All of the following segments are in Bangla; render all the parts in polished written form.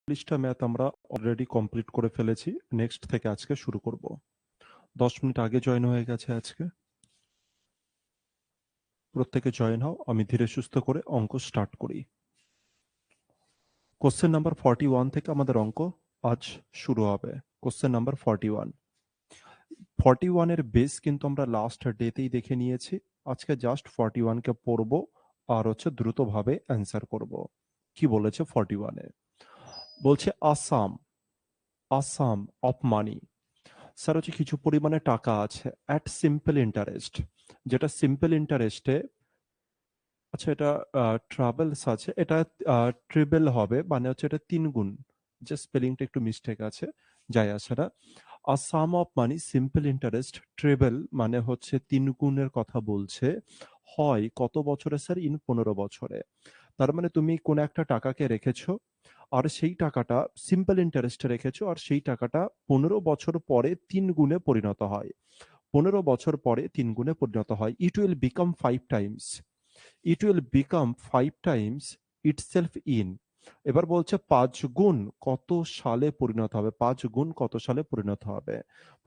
40টা ম্যাথ আমরা অলরেডি কমপ্লিট করে ফেলেছি। নেক্সট থেকে আজকে শুরু করব। 10 মিনিট আগে জয়েন হয়ে গেছে আজকে। প্রত্যেকে জয়েন হও, আমি ধীরে সুস্থ করে অঙ্ক স্টার্ট করি। কোশ্চেন নাম্বার 41 থেকে আমাদের অঙ্ক আজ শুরু হবে। Question number 41। 41 এর বেস কিন্তু আমরা লাস্ট ডেতেই দেখে নিয়েছি। আজকে জাস্ট 41 কে পড়ব আর দ্রুতভাবে অ্যান্সার করব। কি বলেছে 41 এ? বলছে Assam, Assam of money. Sir কিছু পরিমাণে টাকা আছে অ্যাট সিম্পল ইন্টারেস্ট, যেটা সিম্পল ইন্টারেস্টে এটা ট্রাভেলস আছে, এটা ট্রিবল হবে, মানে এটা 3 গুণ। যে স্পেলিংটা একটু মিস্টেক আছে, যাই আসে না। আর sum of money simple interest treble মানে 3 গুণের কথা বলছে। হয় কত বছরে স্যার? ইন 15 বছরে। তার মানে তুমি কোন একটা টাকাকে রেখেছো, আর সেই টাকাটা সিম্পল ইন্টারেস্টে রেখেছো, আর সেই টাকাটা 15 বছর পরে 3 গুণে পরিণত হয়। 15 বছর পরে 3 গুণে পরিণত হয়। It will become 5 Times. It will become 5 Times itself in. এবার বলছে 5 গুণ কত সালে পরিণত হবে? 5 গুণ কত সালে পরিণত হবে?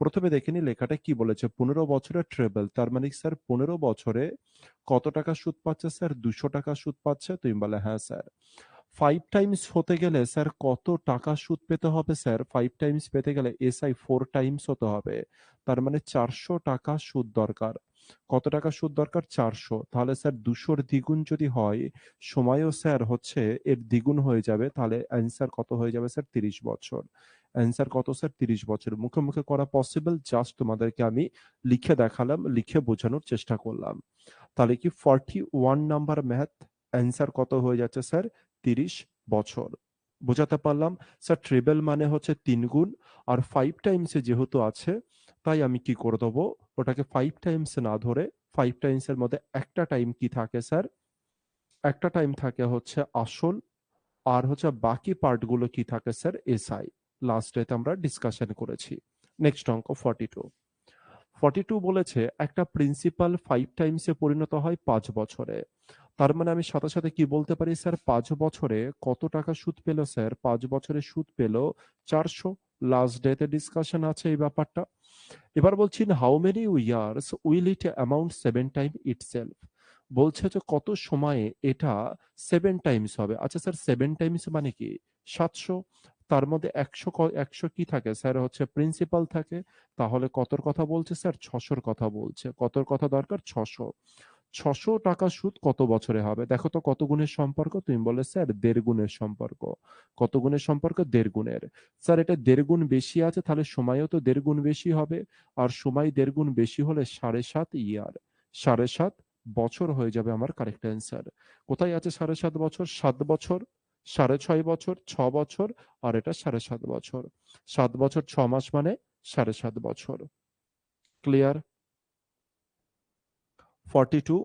প্রথমে দেখে নি লেখাটা কি বলেছে। 15 বছরের ট্রেবল, তার মানে স্যার 15 বছরে কত টাকা সুদ পাচ্ছে স্যার? 200 টাকা সুদ পাচ্ছে। তুমি বলে হ্যাঁ স্যার। 5 টাইমস হতে গেলে স্যার কত টাকা সুদ পেতে হবে স্যার? 5 টাইমস পেতে গেলে এসআই 4 টাইমস হতে হবে। তার মানে 400 টাকা সুদ দরকার। কত টাকা সুদ দরকার? 400। তাহলে স্যার 200 এর দ্বিগুণ যদি হয়, সময়ও স্যার এর দ্বিগুণ হয়ে যাবে। তাহলে অ্যান্সার কত হয়ে যাবে স্যার? 30 বছর। অ্যান্সার কত স্যার? 30 বছর। মুখে মুখে করা পসিবল, জাস্ট তোমাদেরকে আমি লিখে দেখালাম, লিখে বোঝানোর চেষ্টা করলাম। তাহলে কি 41 নাম্বার ম্যাথ অ্যান্সার কত হয়ে যাচ্ছে স্যার? 30 বছর। বোঝাতে পারলাম? স্যার ট্রিবল মানে 3 গুণ, আর 5 টাইমসে যেহেতু আছে, তাই আমি কি করে দেবো, ওটাকে 5 টাইমস না ধরে 5 টাইমস এর মধ্যে একটা টাইম কি থাকে স্যার? একটা টাইম থাকে আসল, আর বাকি পার্টগুলো কি থাকে স্যার? এসআই। লাস্ট ডেতে আমরা ডিসকাশন করেছি। নেক্সট অঙ্ক 42। 42 বলেছে একটা প্রিন্সিপাল 5 টাইমসে পরিণত হয় 5 বছরে। তার মানে আমি সাথে সাথে কি বলতে পারি স্যার? 5 বছরে কত টাকা সুদ পেল স্যার? 5 বছরে সুদ পেল 400। লাস্ট ডেতে ডিসকাশন আছে এই ব্যাপারটা। এবার বলছি how many years will it amount 7 time itself. বলছে কত সময়ে এটা 7 টাইমস হবে। আচ্ছা স্যার 7 টাইমস মানে কি? 700। তার মধ্যে 100 100 কি থাকে স্যার? প্রিন্সিপাল থাকে। তাহলে কতর কথা বলছে স্যার? 600 র কথা বলছে। কতর কথা দরকার? 600। 600 টাকা সুদ কত বছরে হবে? দেখো তো কত গুণের সম্পর্ক? তুমি বলে স্যার 1.5 গুণের সম্পর্ক। কত গুণের সম্পর্ক? 1.5 গুণের। স্যার এটা 1.5 গুণ বেশি আছে, তাহলে সময়ও তো 1.5 গুণ বেশি হবে। আর সময় 1.5 গুণ বেশি হলে 7.5 ইয়ার। 7.5 বছর হয়ে যাবে আমার কারেক্ট অ্যান্সার। কোথায় আছে 7.5 বছর? 7 বছর, 6.5 বছর, 6 বছর, আর এটা 7.5 বছর। 7 বছর 6 মাস মানে 7.5 বছর। ক্লিয়ার? 42।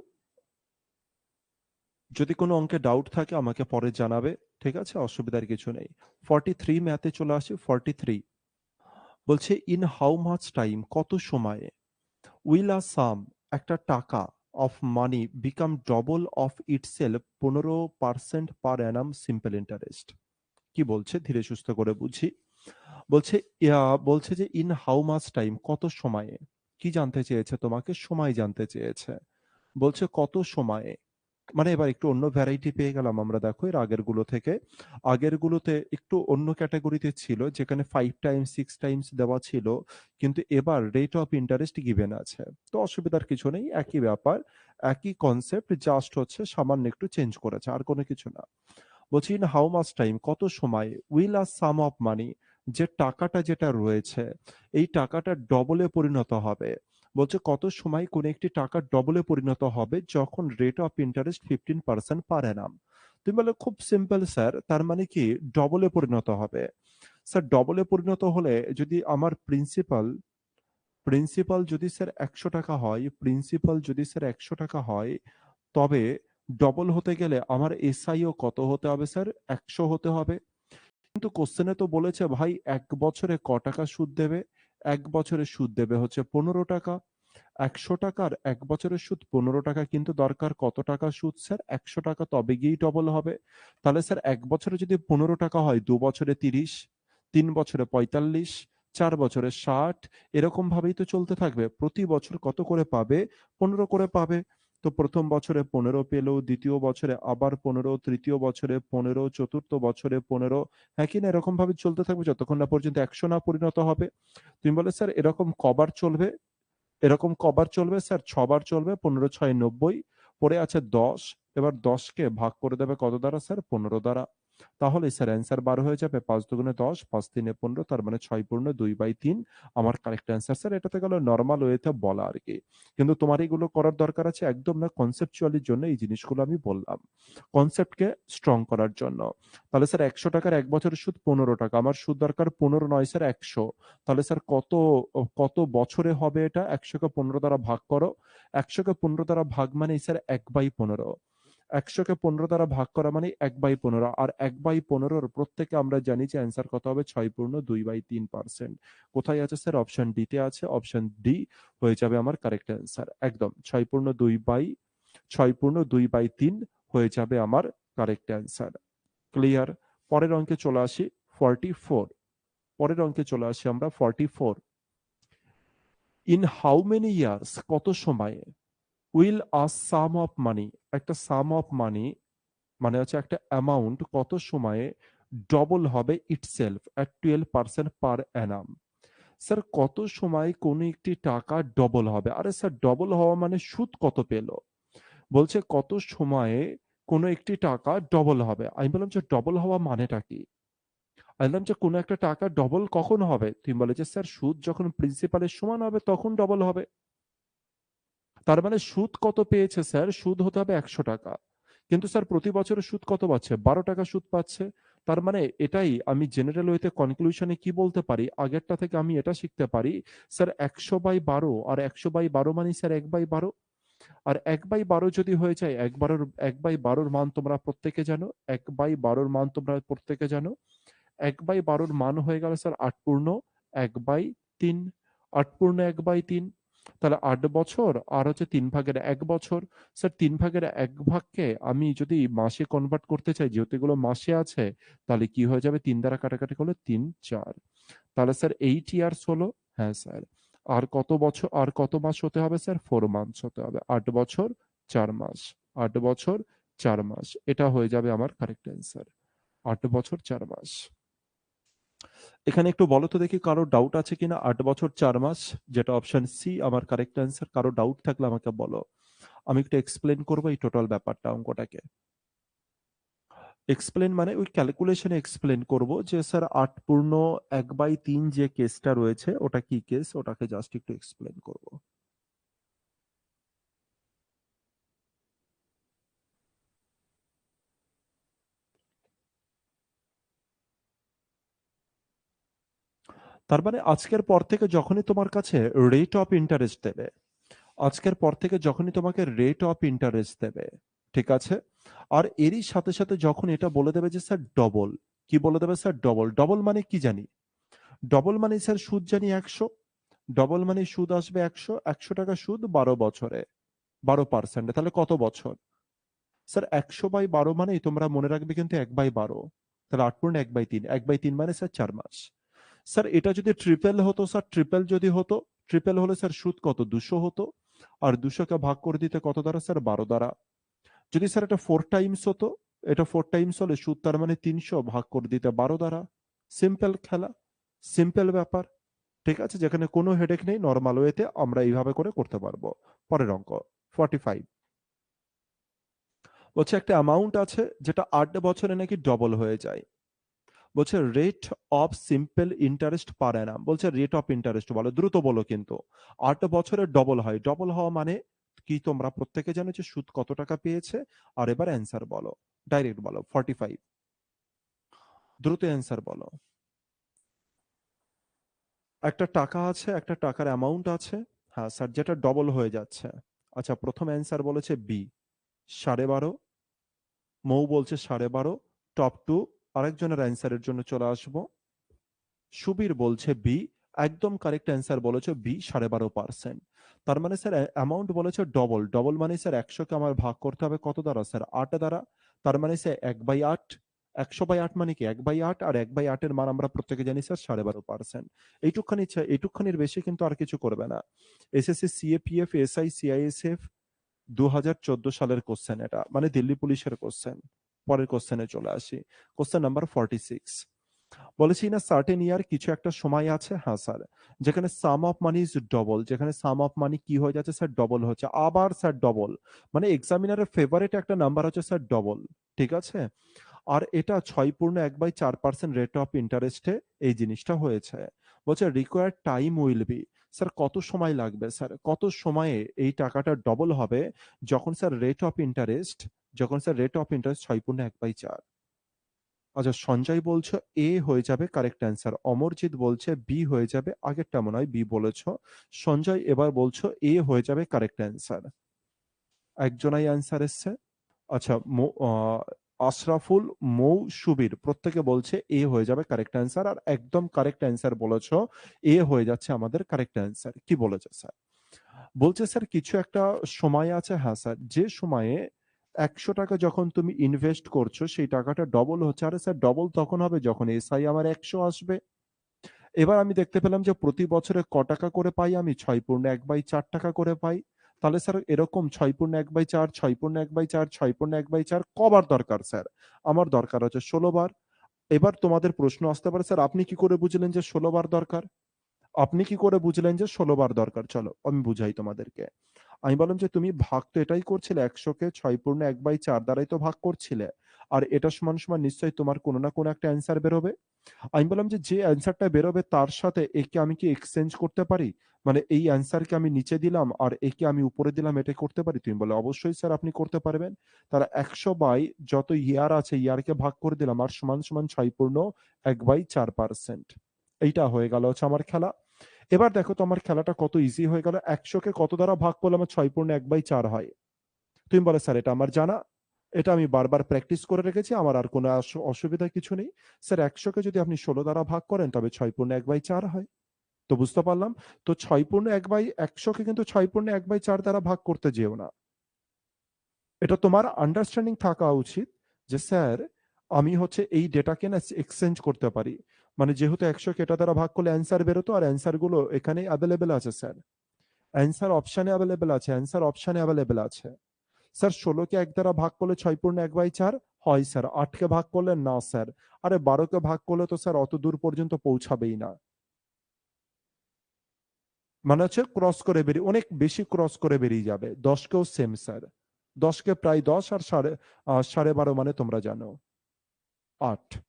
যদি কোনো অঙ্কে ডাউট থাকে আমাকে পরে জানাবে। ঠিক আছে, অসুবিধার কিছু নেই। 43 ম্যাথে চলে আসি। 43 বলছে ইন হাউ মাচ টাইম, কত সময়ে, উইল আ সাম একটা টাকা of money become double of itself 15% per Anam simple interest. কি বলছে ধীরে সুস্থ করে বুঝি। বলছে বলছে যে ইন হাউ মাচ টাইম, কত সময়ে। কি জানতে চেয়েছে? তোমাকে সময় জানতে চেয়েছে। বলছে কত সময়ে, মানে এবার একটু অন্য ভ্যারাইটি পেয়ে গেলাম আমরা। দেখো এর আগের গুলো থেকে, আগের গুলোতে একটু অন্য ক্যাটাগরিতে ছিল, যেখানে 5 টাইমস 6 টাইমস দেওয়া ছিল, কিন্তু এবার রেট অফ ইন্টারেস্ট গিভেন আছে। তো অসুবিধার কিছু নেই, একই ব্যাপার, একই কনসেপ্ট, জাস্ট সামান্য একটু চেঞ্জ করেছে, আর কোনো কিছু না। বলছি ইন হাউ মাচ টাইম, কত সময়, উইল আর সাম অফ মানি, যে টাকাটা যেটা রয়েছে এই টাকাটা ডবলে পরিণত হবে। বলছে কত সময় কোন একটি টাকা ডবলে পরিণত হবে যখন রেট অফ ইন্টারেস্ট 15% পার অ্যানাম। তুমি বলে খুব সিম্পল স্যার, তার মানে কি ডবলে পরিণত হবে? স্যার ডবলে পরিণত হলে যদি আমার প্রিন্সিপাল, প্রিন্সিপাল যদি স্যার 100 টাকা হয়, প্রিন্সিপাল যদি স্যার 100 টাকা হয়, তবে ডবল হতে গেলে আমার এসআইও কত হতে হবে স্যার? 100 হতে হবে। কিন্তু কোশ্চেনে তো বলেছে ভাই 1 বছরে ক টাকা সুদ দেবে? 1 বছরে সুদ দেবে 15 টাকা। 100 টাকার 1 বছরের সুদ 15 টাকা কিন্তু দরকার। কত টাকা সুদ স্যার? 100 টাকা, তবে গিয়েই ডবল হবে। তাহলে স্যার 1 বছরে যদি 15 টাকা হয়, 2 বছরে 30, 3 বছরে 45, 4 বছরে 60, এরকম ভাবেই তো চলতে থাকবে। প্রতি বছর কত করে পাবে? 15 করে পাবে। তো প্রথম বছরে 15 পেল, দ্বিতীয় বছরে আবার 15, তৃতীয় বছরে 15, চতুর্থ বছরে 15, হ্যাঁ কি না? এরকম ভাবে চলতে থাকবে যতক্ষণ না পর্যন্ত 100 না পরিণত হবে। তুমি বলে স্যার এরকম কবার চলবে? এরকম কবার চলবে স্যার? 6 বার চলবে। 15 6 90, পড়ে আছে 10। এবার 10 কে ভাগ করে দেবে কত দ্বারা স্যার? 15 দ্বারা। তাহলে স্যার অ্যান্সার বার হয়ে যাবে 5 দুগুণে 10, 5 তিনে 15, তার মানে 6 পূর্ণ 2/3 আমার কারেক্ট অ্যান্সার স্যার। এটা তো গেল নরমাল ওয়েতে বলা আরকি। কিন্তু তোমার এগুলো করার দরকার আছে একদম না, কনসেপচুয়ালির জন্য এই জিনিসগুলো আমি বললাম। কনসেপ্টকে স্ট্রং করার জন্য। তাহলে স্যার 100 টাকার 1 বছরের সুদ 15 টাকা। আমার সুদ দরকার 15 নয় স্যার 100। তাহলে স্যার কত বছরে হবে এটা? 100 কে 15 দ্বারা ভাগ করো। 100 কে 15 দ্বারা ভাগ মানেই স্যার 1/15। 100 কে 15 দ্বারা ভাগ করা মানে 1/15, আর 1/15 র প্রত্যেকে আমরা জানি যে অ্যান্সার কত হবে? 6 পূর্ণ 2/3%। কোথায় আছে স্যার? অপশন ডি তে আছে। অপশন ডি হয়ে যাবে আমার কারেক্ট অ্যান্সার। একদম 6 পূর্ণ 2/3 হয়ে যাবে আমার কারেক্ট অ্যান্সার। ক্লিয়ার? পরের অঙ্কে চলে আসি 44। পরের অঙ্কে চলে আসি আমরা 44। ইন হাউ মেনি ইয়ার্স, কত সময়ে, উইল আ সাম অফ মানি, একটা সাম অফ মানি মানে হচ্ছে একটা অ্যামাউন্ট কত সময়ে ডবল হবে ইটসেলফ এট 12% পার অ্যানাম। স্যার কত সময় কোন একটি টাকা ডবল হবে? আরে স্যার ডবল হওয়া মানে সুদ কত পেল? বলছে কত সময়ে কোন একটি টাকা ডবল হবে। আমি বললাম যে ডবল হওয়া মানেটা কি? আমি বললাম যে কোন একটা টাকা ডবল কখন হবে? তুমি বলে যে স্যার সুদ যখন প্রিন্সিপালের সমান হবে তখন ডবল হবে। তার মানে সুদ কত পেয়েছে স্যার? সুদ হতে হবে 100 টাকা। কিন্তু স্যার প্রতি বছরে সুদ কত পাচ্ছে? 12 টাকা সুদ পাচ্ছে। তার মানে এটাই আমি জেনারেল ওয়েতে কনক্লুশনে কি বলতে পারি? আগেরটা থেকে আমি এটা শিখতে পারি, স্যার 100/12 আর 100/12 মানে স্যার 1/12। আর 1/12 যদি হয়ে যায়, 1/12 মান তোমরা প্রত্যেকে জানো। 1/12 মান তোমরা প্রত্যেকে জানো। 1/12 মান হয়ে গেল স্যার 8 পূর্ণ 1/3। 8 পূর্ণ 1/3। তাহলে 8 বছর আর হচ্ছে 3 ভাগের 1 বছর। স্যার 3 ভাগের 1 ভাগকে আমি যদি মাসে কনভার্ট করতে চাই, যেহেতু এগুলো মাসে আছে, তাহলে কি হয়ে যাবে? 3 দ্বারা কাটাকাটি করলে 3 4। তাহলে স্যার 8 ইয়ার্স হলো। হ্যাঁ স্যার। আর কত বছর, আর কত মাস হতে হবে স্যার? 4 মান্থস হতে হবে। 8 বছর 4 মাস। 8 বছর 4 মাস। এটা হয়ে যাবে আমার কারেক্ট অ্যান্সার। 8 বছর 4 মাস। এখানে একটু বলো তো দেখি কারো ডাউট আছে কিনা? 8 বছর 4 মাস, যেটা অপশন সি আমার কারেক্ট অ্যান্সার। কারো ডাউট থাকলে আমাকে বলো। আমি একটু এক্সপ্লেন করবো এই টোটাল ব্যাপারটা, অঙ্কটাকে। এক্সপ্লেন মানে ওই ক্যালকুলেশনে এক্সপ্লেন করব যে স্যার 8 পূর্ণ 1/3 যে কেসটা রয়েছে ওটা কি কেস, ওটাকে জাস্ট একটু এক্সপ্লেন করব। তার মানে আজকের পর থেকে যখনই তোমার কাছে রেট অফ ইন্টারেস্ট দেবে, আজকের পর থেকে যখনই তোমাকে রেট অফ ইন্টারেস্ট দেবে, ঠিক আছে? আর এরই সাথে সাথে যখন এটা বলে দেবে যে স্যার ডবল, কি বলে দেবে স্যার? ডবল। ডবল মানে কি জানি? ডবল মানে স্যার সুদ জানি 100। ডবল মানে সুদ আসবে 100। 100 টাকা সুদ 12 বছরে, 12%। তাহলে কত বছর? স্যার 100/12 মানেই তোমরা মনে রাখবে কিন্তু 1/12। তাহলে 8 পূর্ণ 1/3। 1/3 মানে স্যার 4 মাস। স্যার এটা যদি ট্রিপল হতো, স্যার ট্রিপল যদি হতো, ট্রিপল হলে স্যার সুদ কত? 200 হতো। আর 200 কে ভাগ করে দিতে কত দ্বারা স্যার? 12 দ্বারা। যদি স্যার এটা 4 টাইমস হতো, এটা 4 টাইমস হলে সুদ তার মানে 300 ভাগ করে দিতে 12 দ্বারা। সিম্পল খেলা, সিম্পল ব্যাপার। ঠিক আছে? যেখানে কোনো হেডেক নেই, নরমাল ওয়েতে আমরা এইভাবে করে করতে পারবো। পরের অঙ্ক 45। বলছে একটা অ্যামাউন্ট আছে যেটা 8 বছরে নাকি ডবল হয়ে যায়। বলছে রেট অফ সিম্পল ইন্টারেস্ট পার অ্যানাম। বলছে রেট অফ ইন্টারেস্ট বলো, দ্রুত বলো কিন্তু। 8 বছরে ডবল হয়। ডবল হওয়া মানে কি তোমরা প্রত্যেকে জানো যে সুদ কত টাকা পেয়েছে? আর এবার অ্যান্সার বলো, ডাইরেক্ট বলো। 45, দ্রুত অ্যান্সার বলো। একটা টাকা আছে, একটা টাকার অ্যামাউন্ট আছে। হ্যাঁ স্যার, যেটা ডবল হয়ে যাচ্ছে। আচ্ছা, প্রথম অ্যান্সার বলেছে বি 12.5। মৌ বলছে 12.5। টপ টু আরেকজনের অ্যান্সারের জন্য চলে আসবো। সুবীর বলছে বি। একদম কারেক্ট অ্যান্সার বলেছে বি 12.5%। তার মানে স্যার অ্যামাউন্ট বলেছে ডবল। ডবল মানে স্যার ১০০ কে আমার ভাগ করতে হবে কত দ্বারা স্যার? ৮ দ্বারা। তার মানে স্যার ১/৮। ১০০/৮ মানে কি ১/৮, আর ১/৮ এর মান আমরা প্রত্যেকে জানি স্যার ১২.৫%। এইটুকখানির বেশি কিন্তু আর কিছু করবে না। এসএসসি, সিএপিএফ, এসআই, সিআইএসএফ ২০১৪ সালের কোশ্চেন এটা। মানে দিল্লি পুলিশের কোশ্চেন। পরের কোশ্চেনে চলে আসি। Question number 46। বলেছি না সার্টেন ইয়ার কিছু একটা সময় আছে, হ্যাঁ স্যার, যেখানে সাম অফ মানি ইজ ডবল, যেখানে সাম অফ মানি কি হয়ে যাচ্ছে স্যার? ডবল হচ্ছে। আবার স্যার ডবল, মানে এক্সামিনারের ফেভারিট একটা নাম্বার হচ্ছে স্যার ডবল। ঠিক আছে, আর এটা ৬.১/৪% রেট অফ ইন্টারেস্টে এই জিনিসটা হয়েছে। বলছে required time will be, sir কত সময় লাগবে স্যার? কত সময়ে এই টাকাটা ডবল হবে যখন স্যার রেট অফ ইন্টারেস্ট, যখন স্যার রেট অফ ইন্টারেস্ট ৬.১/৪? আচ্ছা, সঞ্জয় বলছো এ হয়ে যাবে কারেক্ট অ্যান্সার। অমরজিৎ বলছে বি হয়ে যাবে। আগেরটা মনে হয় বি বলেছো। সঞ্জয় এবার বলছো এ হয়ে যাবে কারেক্ট অ্যান্সার। একজনাই অ্যান্সার এসছে। আচ্ছা, আশরাফুল, মৌ, সুবীর প্রত্যেকে বলছে এ হয়ে যাবে কারেক্ট অ্যান্সার, আর একদম কারেক্ট অ্যান্সার বলেছো। এ হয়ে যাচ্ছে আমাদের কারেক্ট অ্যান্সার। কি বলেছে স্যার? বলছে স্যার কিছু একটা সময় আছে, হ্যাঁ স্যার, যে সময়ে ১০০ টাকা যখন তুমি ইনভেস্ট করছো সেই টাকাটা ডবল হচ্ছে। আরে স্যার ডবল তখন হবে যখন এসআই আমার ১০০ আসবে। এবার আমি দেখতে পেলাম যে প্রতি বছরে ক টাকা করে পাই আমি? ৬.১/৪ টাকা করে পাই। তাহলে স্যার এরকম ৬.১/৪, ৬.১/৪, ৬.১/৪ কবার দরকার স্যার? আমার দরকার হচ্ছে ১৬ বার। এবার তোমাদের প্রশ্ন আসতে পারে, স্যার আপনি কি করে বুঝলেন যে ১৬ বার দরকার? আপনি কি করে বুঝলেন যে ১৬ বার দরকার? চলো আমি বুঝাই তোমাদেরকে। আমি বললাম যে তুমি ভাগ তো এটাই করছিলে, ১০০ কে ৬.১/৪ দ্বারাই তো ভাগ করছিলে। আর এটা সমান নিশ্চয়ই তোমার কোনো না কোনো একটা অ্যান্সার বেরোবে। আমি বললাম যে, যে অ্যান্সারটা বেরোবে তার সাথে একে আমি কি এক্সচেঞ্জ করতে পারি? মানে এই অ্যান্সারকে আমি নিচে দিলাম আর একে আমি উপরে দিলাম, এটা করতে পারি? তুমি বলে, "অবশ্যই স্যার আপনি করতে পারবেন।" তাহলে ১০০ বাই যত ইয়ার আছে ইয়ারকে ভাগ করে দিলাম আর সমান ৬.১/৪%। এইটা হয়ে গেল হচ্ছে আমার খেলা। এবার দেখো তো আমার খেলাটা কত ইজি হয়ে গেল। ১০০ কে কত দ্বারা ভাগ করলে আমার ৬.১/৪ হয়? তুমি বলে, "স্যার এটা আমার জানা। এটা আমি বারবার প্র্যাকটিস করে রেখেছি। আমার আর কোনো অসুবিধা কিছু নেই।" স্যার ১০০ কে যদি আপনি ১৬ দ্বারা ভাগ করেন তবে ৬.১/৪ হয়। তো বুঝতে পারলাম। তো ৬.১/১০০ কে কিন্তু ৬.১/৪ দ্বারা ভাগ করতে যেও না। এটা তোমার আন্ডারস্ট্যান্ডিং থাকা উচিত যে স্যার আমি হচ্ছে এই ডেটাকে না এক্সচেঞ্জ করতে পারি। মানে যেহেতু ১০০ কে এটা দ্বারা ভাগ করলে অ্যান্সার বেরোতো আর অ্যান্সার গুলো এখানেই এভেইলেবল আছে স্যার। অ্যান্সার অপশনে এভেইলেবল আছে, অ্যান্সার অপশনে এভেইলেবল আছে। স্যার ১৬ কে ১ দ্বারা ভাগ করলে ৬.১/৪ হয় স্যার। ৮ কে ভাগ করলে না স্যার। আরে ১২ কে ভাগ করলে তো স্যার অত দূর পর্যন্ত পৌঁছাবেই না। মানে হচ্ছে ক্রস করে বেরিয়ে অনেক বেশি ক্রস করে বেরিয়ে যাবে। ১০ কেও সেম স্যার। ১০ কে প্রায় ১০ আর ১২.৫ মানে তোমরা জানো ৮।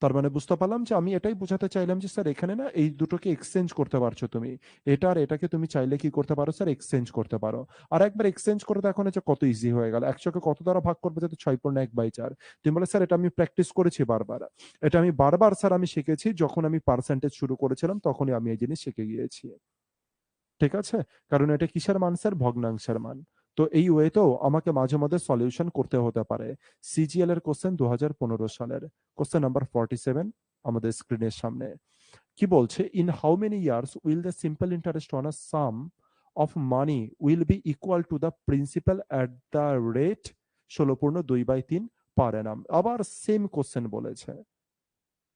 তার মানে বুঝতে পারলাম যে আমি এটাই বোঝাতে চাইলাম যে স্যার এখানে না এই দুটোকে এক্সচেঞ্জ করতে পারছো তুমি। এটা আর এটাকে তুমি চাইলে কি করতে পারো স্যার? এক্সচেঞ্জ করতে পারো। আর একবার এক্সচেঞ্জ করে দেখো না যে কত ইজি হয়ে গেল। ১০০ কে কত দ্বারা ভাগ করবে যাতে ৬.১/৪। তুমি বলে, "স্যার এটা আমি প্র্যাকটিস করেছি বারবার।" এটা আমি বারবার স্যার আমি শিখেছি। যখন আমি পার্সেন্টেজ শুরু করেছিলাম তখনই আমি এই জিনিস শিখে গিয়েছি। ঠিক আছে? কারণ এটা কিসের মান স্যার? ভগ্নাংশের মান। তো এই ওয়েতেও আমাকে মাঝে মধ্যে সলিউশন করতে হতে পারে। সিজিএল এর কোশ্চেন ২০১৫ সালের। কোশ্চেন নাম্বার 47 আমাদের স্ক্রিনের সামনে। কি বলছে? In how many years will the simple interest on a some of money will be equal to the principal at the rate ১৬.২/৩ পার অ্যানাম। আবার সেম কোশ্চেন বলেছে।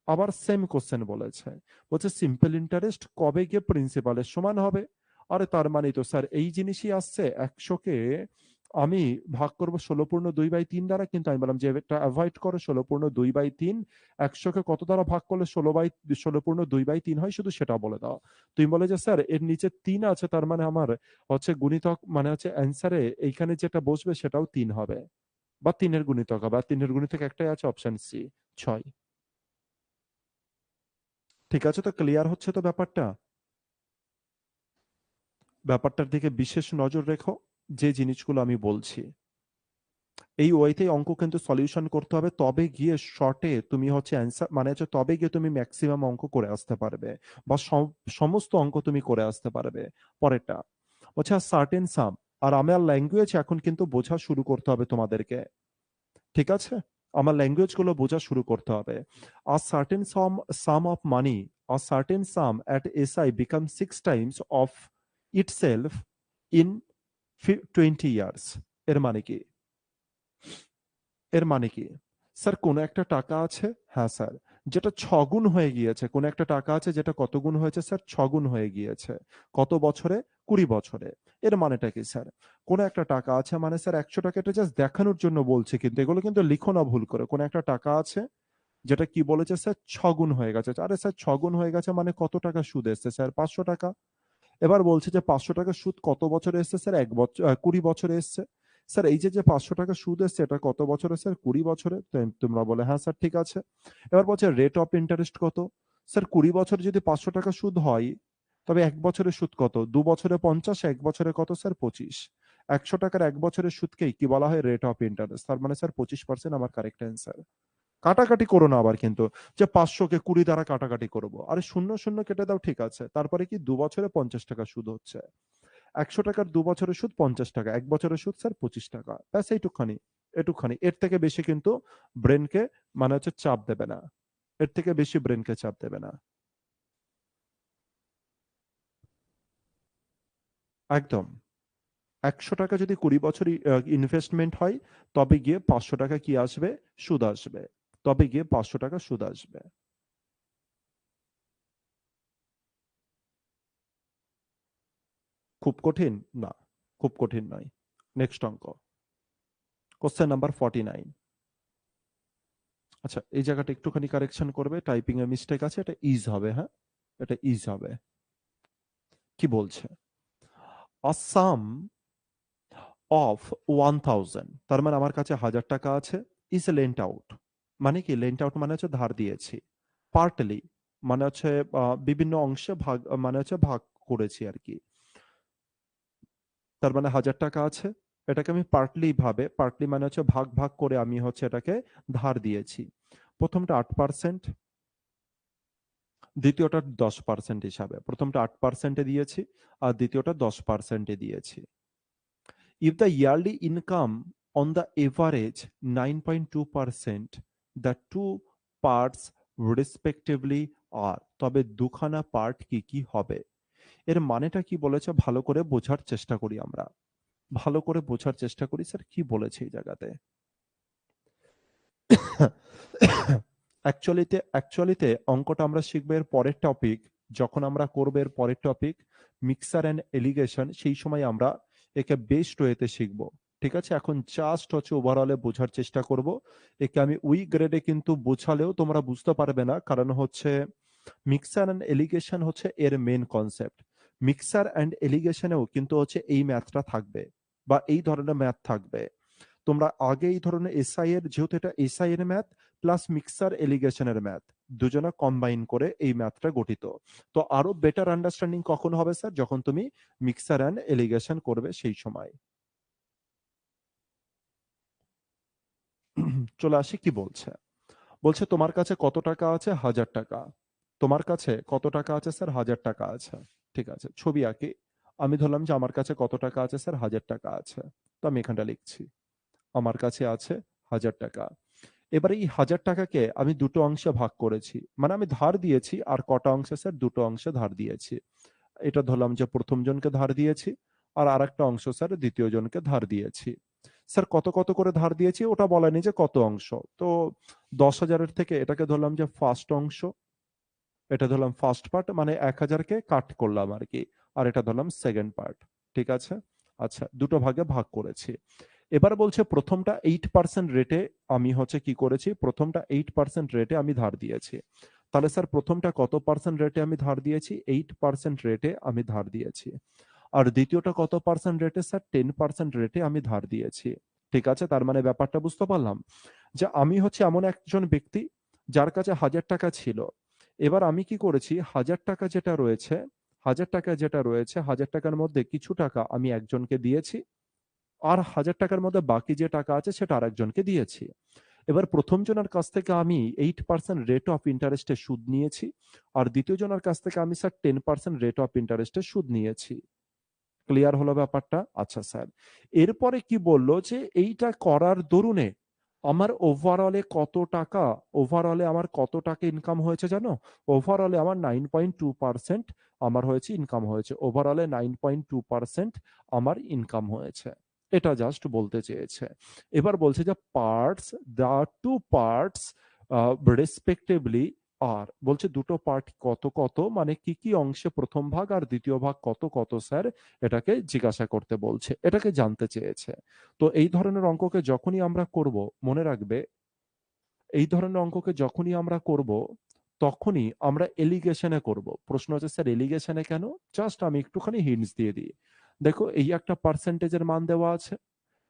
আবার সেম কোশ্চেন বলেছে। বলছে সিম্পল ইন্টারেস্ট কবে গিয়ে প্রিন্সিপালের সমান হবে? আরে তার মানে তো স্যার এই জিনিসই আসছে। ১০০ কে আমি ভাগ করব ১৬.২/৩ দ্বারা, কিন্তু আমি বললাম যে এটা এভয়েড করো ১৬.২/৩। ১০০ কে কত দ্বারা ভাগ করলে ১৬.২/৩ হয় শুধু সেটা বলে দাও। তুমি বলে যে স্যার এর নিচে ৩ আছে তার মানে আমার হচ্ছে গুণিতক মানে হচ্ছে অ্যান্সারে এইখানে যেটা বসবে সেটাও ৩ হবে। বা ৩ এর গুণিতক হবে। আর ৩ এর গুণিতক একটাই আছে, অপশন সি ৬। ঠিক আছে, তো ক্লিয়ার হচ্ছে তো ব্যাপারটা? ব্যাপারটার দিকে বিশেষ নজর রেখো যে জিনিসগুলো আমি বলছি। এই ওয়েতেই অঙ্ক কিন্তু সলিউশন করতে হবে, তবে গিয়ে শর্টে তুমি হচ্ছে অ্যান্সার মানে হচ্ছে তবে গিয়ে তুমি ম্যাক্সিমাম অঙ্ক করে আসতে পারবে বা সমস্ত অঙ্ক তুমি করে আসতে পারবে। পরেরটা হচ্ছে সার্টেন সাম। আর আমার ল্যাঙ্গুয়েজ এখন কিন্তু বোঝা শুরু করতে হবে তোমাদেরকে। ঠিক আছে? আমার ল্যাঙ্গুয়েজ গুলো বোঝা শুরু করতে হবে। A certain sum of money, a certain sum at SI becomes 6 times of itself in 20 years. এর মানে কি? এর মানে কি? স্যার কোন একটা টাকা আছে, হ্যাঁ স্যার, যেটা 6 গুণ হয়ে গিয়েছে। কোন একটা টাকা আছে যেটা কত গুণ হয়েছে স্যার? 6 গুণ হয়ে গিয়েছে। কত বছরে? 20 বছরে। এর মানেটা কি স্যার? কোন একটা টাকা আছে মানে স্যার 100 টাকা, এটা জাস্ট দেখানোর জন্য বলছি, কিন্তু এগুলো কিন্তু লিখো না ভুল করে। কোন একটা টাকা আছে যেটা কি বলেছে স্যার? 6 গুণ হয়ে গেছে। আরে স্যার 6 গুণ হয়ে গেছে মানে কত টাকা সুদ এসছে স্যার? 500 টাকা। এবার বলছে যে 500 টাকা সুদ কত বছরে এসছে স্যার? 20 বছরে এসছে। স্যার এই যে 500 টাকা সুদ এসছে এটা কত বছরে স্যার? 20 বছরে। তোমরা বলে হ্যাঁ স্যার ঠিক আছে। এবার বলছে রেট অফ ইন্টারেস্ট কত? স্যার 20 বছরে যদি 500 টাকা সুদ হয়, তবে 1 বছরের সুদ কত? 2 বছরে 50, 1 বছরে কত স্যার? 25। 100 টাকার 1 বছরের সুদকেই কি বলা হয়? Rate of interest. তার মানে স্যার 25% আমার কারেক্ট অ্যান্সার। কাটাকাটি করো না আবার কিন্তু, যে 500 কে 20 দ্বারা কাটাকাটি করব। আরে শূন্য শূন্য কেটে দাও, ঠিক আছে। তারপরে কি 2 বছরে 50 টাকা সুদ হচ্ছে। 100 টাকার 2 বছরের সুদ 50 টাকা। 1 বছরের সুদ স্যার 25 টাকা। ব্যাস এইটুকখানি। এটুকখানি। এর থেকে বেশি কিন্তু ব্রেইনকে মানে হচ্ছে চাপ দেবে না। এর থেকে বেশি ব্রেইনকে চাপ দেবে না। একদম। 100 টাকা যদি 20 বছর ইনভেস্টমেন্ট হয়, তবে গিয়ে 500 টাকা কি আসবে? সুদ আসবে। তবে গিয়ে 500 টাকা সুদ আসবে। খুব কঠিন? না, খুব কঠিন নয়। নেক্সট অঙ্ক। Question number 49। আচ্ছা, এই জায়গাটা একটুখানি কারেকশন করবে। টাইপিং এ মিস্টেক আছে। এটা ইজ হবে, হ্যাঁ? এটা ইজ হবে। কি বলছে? A sum of 1000, তার মানে আমার কাছে 1000 টাকা আছে, is lent out। মানে কি? লেন্ট আউট মানে হচ্ছে ধার দিয়েছি। পার্টলি মানে হচ্ছে বিভিন্ন অংশে ভাগ, মানে হচ্ছে ভাগ করেছি আরকি। তার মানে 1000 টাকা আছে। এটাকে আমি পার্টলি ভাবে, পার্টলি মানে হচ্ছে ভাগ, ভাগ করে আমি হচ্ছে এটাকে ধার দিয়েছি। প্রথমটা 8%, দ্বিতীয়টা 10% হিসাবে। প্রথমটা 8% এ দিয়েছি, আর দ্বিতীয়টা 10% এ দিয়েছি। If the yearly income on the average 9.2%, the two parts respectively are, তবে দুখানা পার্ট কি কি হবে? এর মানেটা কি বলেছে ভালো করে বোঝার চেষ্টা করি আমরা। ভালো করে বোঝার চেষ্টা করি স্যার কি বলেছে এই জায়গাতে। অ্যাকচুয়ালিতে অঙ্কটা আমরা শিখবো এর পরের টপিক, যখন আমরা করবো এর পরের টপিক মিক্সার অ্যান্ড এলিগেশন, সেই সময় আমরা একে বেস্ট ওয়েতে শিখবো। ঠিক আছে? এখন জাস্ট হচ্ছে ওভারঅলে বোঝার চেষ্টা করব। একে আমি উই গ্রেডে কিন্তু বোঝালেও তোমরা বুঝতে পারবে না, কারণ হচ্ছে মিক্সার অ্যান্ড এলিগেশন হচ্ছে এর মেন কনসেপ্ট। মিক্সার অ্যান্ড এলিগেশনেও কিন্তু হচ্ছে এই ম্যাথটা থাকবে, বা এই ধরনের ম্যাথ থাকবে। তোমরা আগে এই ধরনের এসআই এর, যেহেতু এটা এসআই এর ম্যাথ প্লাস মিক্সার এলিগেশনের ম্যাথ, দুজনা কম্বাইন করে এই ম্যাথটা গঠিত। তো আরো বেটার আন্ডারস্ট্যান্ডিং কখন হবে স্যার? যখন তুমি মিক্সার অ্যান্ড এলিগেশন করবে সেই সময়। চলে আসি কি বলছে। বলছে তোমার কাছে কত টাকা আছে? 1000 টাকা। তোমার কাছে কত টাকা আছে স্যার? 1000 টাকা আছে। ঠিক আছে, ছবি আঁকি। আমি ধরলাম যে আমার কাছে কত টাকা আছে স্যার? 1000 টাকা আছে। তো আমি এখানটা লিখছি আমার কাছে আছে 1000 টাকা। এবার এই 1000 টাকাকে আমি দুটো অংশে ভাগ করেছি। মানে আমি ধার দিয়েছি, আর কটা অংশে স্যার? দুটো অংশে ধার দিয়েছি। এটা ধরলাম যে প্রথম জনকে ধার দিয়েছি, আর আরেকটা অংশ স্যার দ্বিতীয় জনকে ধার দিয়েছি। স্যার কত কত করে ধার দিয়েছি ওটা বলেনি যে কত অংশ। তো 10,000-এর থেকে এটাকে ধরলাম যে ফার্স্ট অংশ, এটা ধরলাম ফার্স্ট পার্ট, মানে 1000-কে কাট করলাম আরকি। আর এটা ধরলাম সেকেন্ড পার্ট। ঠিক আছে? আচ্ছা, দুটো ভাগে ভাগ করেছি। এবার বলছে প্রথমটা 8% রেটে আমি হচ্ছে কি করেছি? প্রথমটা 8% রেটে আমি ধার দিয়েছি। তাহলে স্যার প্রথমটা কত পার্সেন্ট রেটে আমি ধার দিয়েছি? 8% রেটে আমি ধার দিয়েছি। আর দ্বিতীয়টা কত পার্সেন্ট রেটে স্যার? 10% রেটে আমি ধার দিয়েছি। ঠিক আছে? তার মানে ব্যাপারটা বুঝতে পারলাম যে আমি হচ্ছে এমন একজন ব্যক্তি যার কাছে 1000 টাকা ছিল। এবার আমি কি করেছি? 1000 টাকা যেটা রয়েছে, 1000 টাকা যেটা রয়েছে, 1000 টাকার মধ্যে কিছু টাকা আমি একজনকে দিয়েছি। আর 1000 টাকার মধ্যে বাকি যে টাকা আছে সেটা আরেকজনকে দিয়েছি। এবার প্রথম জনের কাছ থেকে আমি 8% রেট অফ ইন্টারেস্টে সুদ নিয়েছি। আর দ্বিতীয় জনের কাছ থেকে আমি স্যার 10% রেট অফ ইন্টারেস্টে সুদ নিয়েছি। ক্লিয়ার হলো ব্যাপারটা? আচ্ছা স্যার। এরপরে কি বলল যে এইটা করার দরুনে আমার ওভারঅলে কত টাকা, ওভারঅলে আমার কত টাকা ইনকাম হয়েছে জানো? ওভারঅলে আমার 9.2% আমার হয়েছে ইনকাম হয়েছে। ওভারঅলে 9.2% আমার ইনকাম হয়েছে। এটা জাস্ট বলতে চেয়েছে। এবার বলছে যে parts, the two parts respectively আর বলছে দুটো পার্ট কত কত, মানে কি কি অংশে প্রথম ভাগ আর দ্বিতীয় ভাগ কত কত স্যার, এটাকে জিজ্ঞাসা করতে বলছে, এটাকে জানতে চেয়েছে। তো এই ধরনের অঙ্ককে যখনই আমরা করব, মনে রাখবে এই ধরনের অঙ্ককে যখনই আমরা করব তখনই আমরা এলিগেশনে করব। প্রশ্ন হচ্ছে স্যার এলিগেশনে কেন? জাস্ট আমি একটুখানি হিন্টস দিয়ে দিই। দেখো এই একটা পার্সেন্টেজের মান দেওয়া আছে,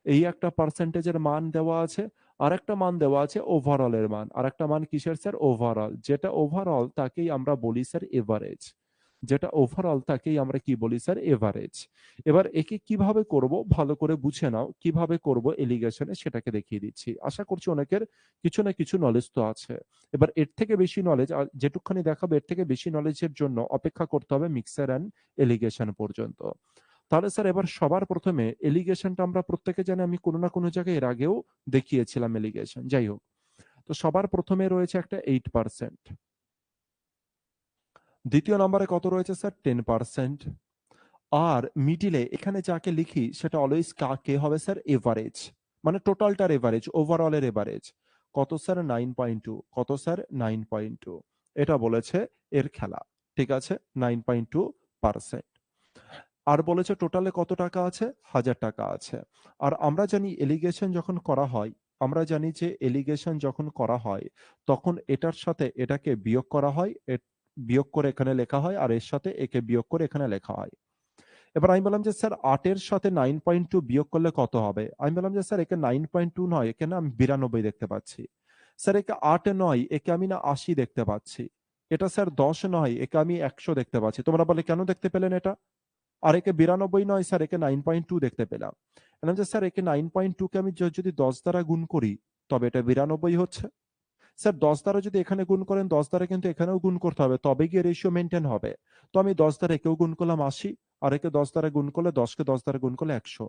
এই একটা পার্সেন্টেজের মান দেওয়া আছে, আর একটা মান দেওয়া আছে ওভারঅল এর মান, আর একটা মান কিসের স্যার? ওভারঅল। যেটা ওভারঅল তাকেই আমরা বলি স্যার এভারেজ। যেটা ওভারঅল তাকেই আমরা কি বলি স্যার? এভারেজ। এবার একে কিভাবে করব ভালো করে বুঝে নাও, কিভাবে করব এলিগেশনে সেটাকে দেখিয়ে দিচ্ছি। আশা করছি অনেকের কিছু না কিছু নলেজ তো আছে। এবার এর থেকে বেশি নলেজ, আর যেটুকখানি দেখাবো এর থেকে বেশি নলেজের জন্য অপেক্ষা করতে হবে মিক্সার অ্যান্ড এলিগেশন পর্যন্ত। তাহলে স্যার এবার সবার প্রথমে এলিগেশনটা আমরা প্রত্যেকে জানি, আমি কোনো না কোনো জায়গায় এর আগেও দেখিয়েছিলাম এলিগেশন। যাই হোক, তো সবার প্রথমে রয়েছে একটা 8%, দ্বিতীয় নম্বরে কত রয়েছে স্যার? 10%। আর মিডিলে এখানে যাকে লিখি সেটা অলওয়েজ কে হবে স্যার? এভারেজ, মানে টোটালটার এভারেজ, ওভারঅলের এভারেজ। কত স্যার? 9.2। কত স্যার? 9.2। এটা বলেছে এর খেলা। ঠিক আছে, 9.2%। আর বলেছে টোটালে কত টাকা আছে? 1000 টাকা আছে। আর আমরা জানি এলিগেশন যখন করা হয়, আমরা জানি যে এলিগেশন যখন করা হয় তখন এটার সাথে এটাকে বিয়োগ করা হয়, বিয়োগ করে এখানে লেখা হয়, আর এর সাথে একে বিয়োগ করে এখানে লেখা হয়। এবার আমি বললাম যে স্যার 8 এর সাথে 9.2 বিয়োগ করলে কত হবে? আমি বললাম যে স্যার একে 9.2 নয়, একে না আমি 92 দেখতে পাচ্ছি। স্যার একে 8 নয়, একে আমি না 80 দেখতে পাচ্ছি। এটা স্যার 10 নয়, একে আমি 100 দেখতে পাচ্ছি। তোমরা বলে কেন দেখতে পেলেন এটা? আর একে 92 নয় স্যার, একে 9.2 দেখতে পেলাম। বললাম যে স্যার একে 9.2 কে আমি যদি 10 দ্বারা গুণ করি তবে এটা 92 হচ্ছে। স্যার 10 দ্বারা যদি এখানে গুণ করেন 10 দ্বারা কিন্তু এখানেও গুণ করতে হবে, তবে গিয়ে রেশিও মেনটেন হবে। তো আমি 10 দ্বারা একেও গুণ করলাম 80, আর একে 10 দ্বারা গুণ করলে 10 কে 10 দ্বারা গুণ করলে 100।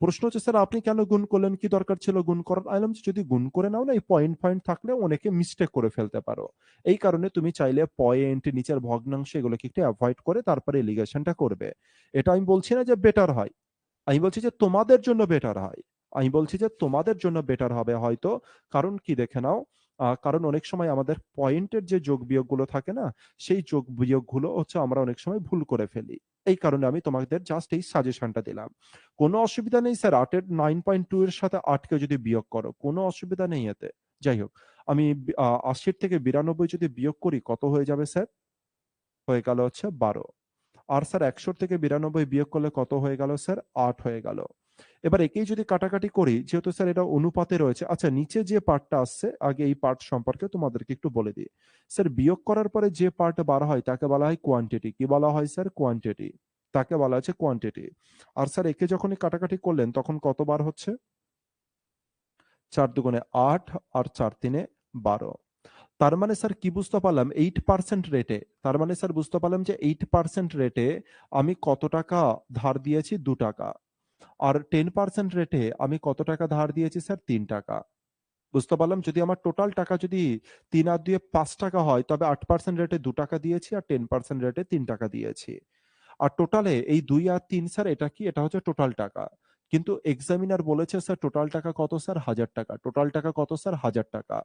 প্রশ্ন হচ্ছে স্যার আপনি কেন গুণ করলেন? কি দরকার ছিল গুণ করার? আইলাম যে যদি গুণ করে নাও না, এই পয়েন্ট পয়েন্ট থাকলে অনেকে মিস্টেক করে ফেলতে পারো। এই কারণে তুমি চাইলে পয়েন্ট, নিচের ভগ্নাংশ এগুলোকে একটু অ্যাভয়েড করে তারপরে এলিগেশনটা করবে। এটা আমি বলছি না যে বেটার হয়, আমি বলছি যে তোমাদের জন্য বেটার হয়। আমি বলছি যে তোমাদের জন্য বেটার হবে হয়তো। কারণ কি দেখে নাও, কারণ অনেক সময় আমাদের পয়েন্টের যে যোগ বিয়োগগুলো থাকে না, সেই যোগ বিয়োগগুলো হচ্ছে আমরা অনেক সময় ভুল করে ফেলি। এই কারণে আমি তোমাদের জাস্ট এই সাজেশনটা দিলাম। কোনো অসুবিধা নেই স্যার, 8 এর 9.2 এর সাথে 8 কে যদি বিয়োগ করো, কোনো অসুবিধা নেই এতে। যাই হোক, আমি 80 থেকে 92 যদি বিয়োগ করি কত হয়ে যাবে স্যার? হয়ে গেল হচ্ছে 12। আর স্যার 100 থেকে 92 বিয়োগ করলে কত হয়ে গেল স্যার? 8 হয়ে গেল। এবার একেই যদি কাটাকাটি করি, যেহেতু স্যার এটা অনুপাতে রয়েছে, আচ্ছা নিচে যে পার্টটা আসছে আগে এই পার্ট সম্পর্কে তোমাদেরকে একটু বলে দিই। স্যার বিয়োগ করার পরে যে পার্ট বার হয় তাকে বলা হয় কোয়ান্টিটি। কি বলা হয় স্যার? কোয়ান্টিটি। তাকে বলা হচ্ছে কোয়ান্টিটি। আর স্যার একে যখনই কাটাকাটি করলেন তখন কত বার হচ্ছে? 4 দুগুণে 8 আর 4 তিনে 12। তার মানে স্যার কি বুঝতে পারলাম? 8% রেটে, তার মানে স্যার বুঝতে পারলাম যে 8% রেটে আমি কত টাকা ধার দিয়েছি? 2 টাকা। আর 10% রেটে আমি কত টাকা ধার দিয়েছি স্যার? 3 টাকা। বুঝতে পারলাম যদি আমার টোটাল টাকা যদি 3 আর 2 5 টাকা হয় তবে 8% রেটে 2 টাকা দিয়েছি আর 10% রেটে 3 টাকা দিয়েছি। আর টোটালে এই 2 আর 3 স্যার এটা কি? এটা হচ্ছে টোটাল টাকা। কিন্তু এক্সামিনার বলেছে স্যার টোটাল টাকা কত স্যার? 1000 টাকা। টোটাল টাকা কত স্যার? 1000 টাকা।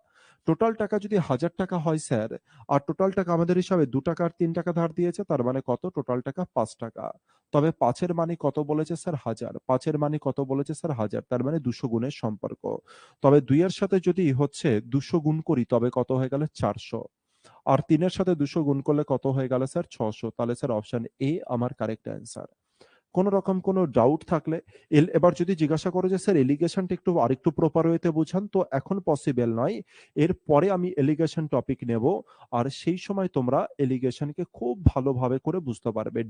টোটাল টাকা যদি 1000 টাকা হয় স্যার, আর টোটাল টাকা আমাদের হিসাবে 2 টাকা আর 3 টাকা ধার দিয়েছে, তার মানে কত? টোটাল টাকা 5 টাকা। তবে 5 এর মানে কত বলেছে স্যার? 1000। 5 এর মানে কত বলেছে স্যার? 1000। তার মানে 200 গুণের সম্পর্ক। তবে 2 এর সাথে যদি হচ্ছে 200 গুণ করি তবে কত হয়ে গেল? 400। আর 3 এর সাথে 200 গুণ করলে কত হয়ে গেল স্যার? 600। তাহলে স্যার অপশন এ আমার কারেক্ট অ্যান্সার। কোন রকম কোন ডাউট থাকলে এবার যদি জিজ্ঞাসা করো যে স্যার এলিগেশনটা একটু আরেকটু প্রপার ওয়েতে বুঝান, তো এখন পসিবল নয়। এরপরে আমি এলিগেশন টপিক নেব। আর সেই সময় তোমরা এলিগেশনকে খুব ভালোভাবে করে বুঝতে পারবে।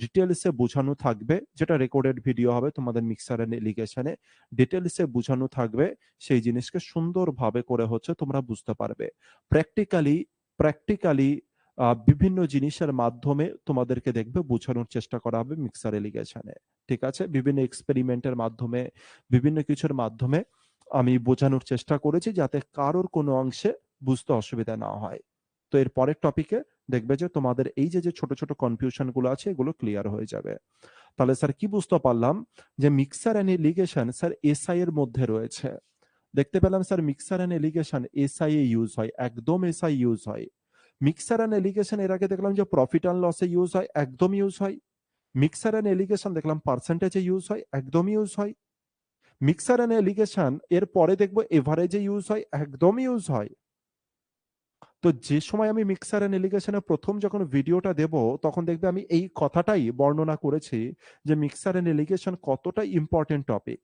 ডিটেলসে বোঝানো থাকবে, যেটা রেকর্ডেড ভিডিও হবে তোমাদের মিক্সার এন্ড এলিগেশনে। ডিটেলসে বোঝানো থাকবে, সেই জিনিসকে সুন্দরভাবে করে হচ্ছে তোমরা বুঝতে পারবে। প্র্যাকটিক্যালি প্র্যাকটিক্যালি বিভিন্ন জিনিসের মাধ্যমে তোমাদেরকে দেখবে বোঝানোর চেষ্টা করা হবে মিক্সার এলিগেশনে। ঠিক আছে? বিভিন্ন এক্সপেরিমেন্টের মাধ্যমে, বিভিন্ন কিছুর মাধ্যমে আমি বোঝানোর চেষ্টা করেছি যাতে কারোর কোনো অংশে বুঝতে অসুবিধা না হয়। তো এর পরের টপিকে দেখবে যে তোমাদের এই যে ছোট, ছোট কনফিউশন গুলো আছে এগুলো ক্লিয়ার হয়ে যাবে। তাহলে স্যার কি বুঝতে পারলাম যে mixer and allegation sir SI এর মধ্যে রয়েছে। দেখতে পেলাম sir mixer and allegation SI A use হয়, একদম এসআই ইউজ হয়। মিক্সার অ্যান্ড এলিগেশন এর আগে দেখলাম যে প্রফিট অ্যান্ড লসে ইউজ হয়, একদম ইউজ হয়। মিক্সার অ্যান্ড এলিগেশন দেখলাম পার্সেন্টেজে ইউজ হয়, একদম ইউজ হয়। মিক্সার অ্যান্ড এলিগেশন এর পরে দেখবো এভারেজে ইউজ হয়, একদম ইউজ হয়। তো যে সময় আমি মিক্সার অ্যান্ড এলিগেশনের প্রথম যখন ভিডিওটা দেব তখন দেখবে আমি এই কথাটাই বর্ণনা করেছি যে মিক্সার অ্যান্ড এলিগেশন কতটা ইম্পর্টেন্ট টপিক।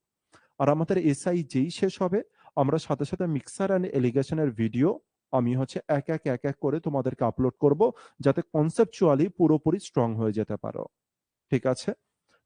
আর আমাদের এসআই যেই শেষ হবে আমরা সাথে সাথে মিক্সার অ্যান্ড এলিগেশনের ভিডিও আমি হচ্ছে এক এক করে তোমাদেরকে আপলোড করব যাতে কনসেপচুয়ালি পুরোপুরি স্ট্রং হয়ে যেতে পারো। ঠিক আছে?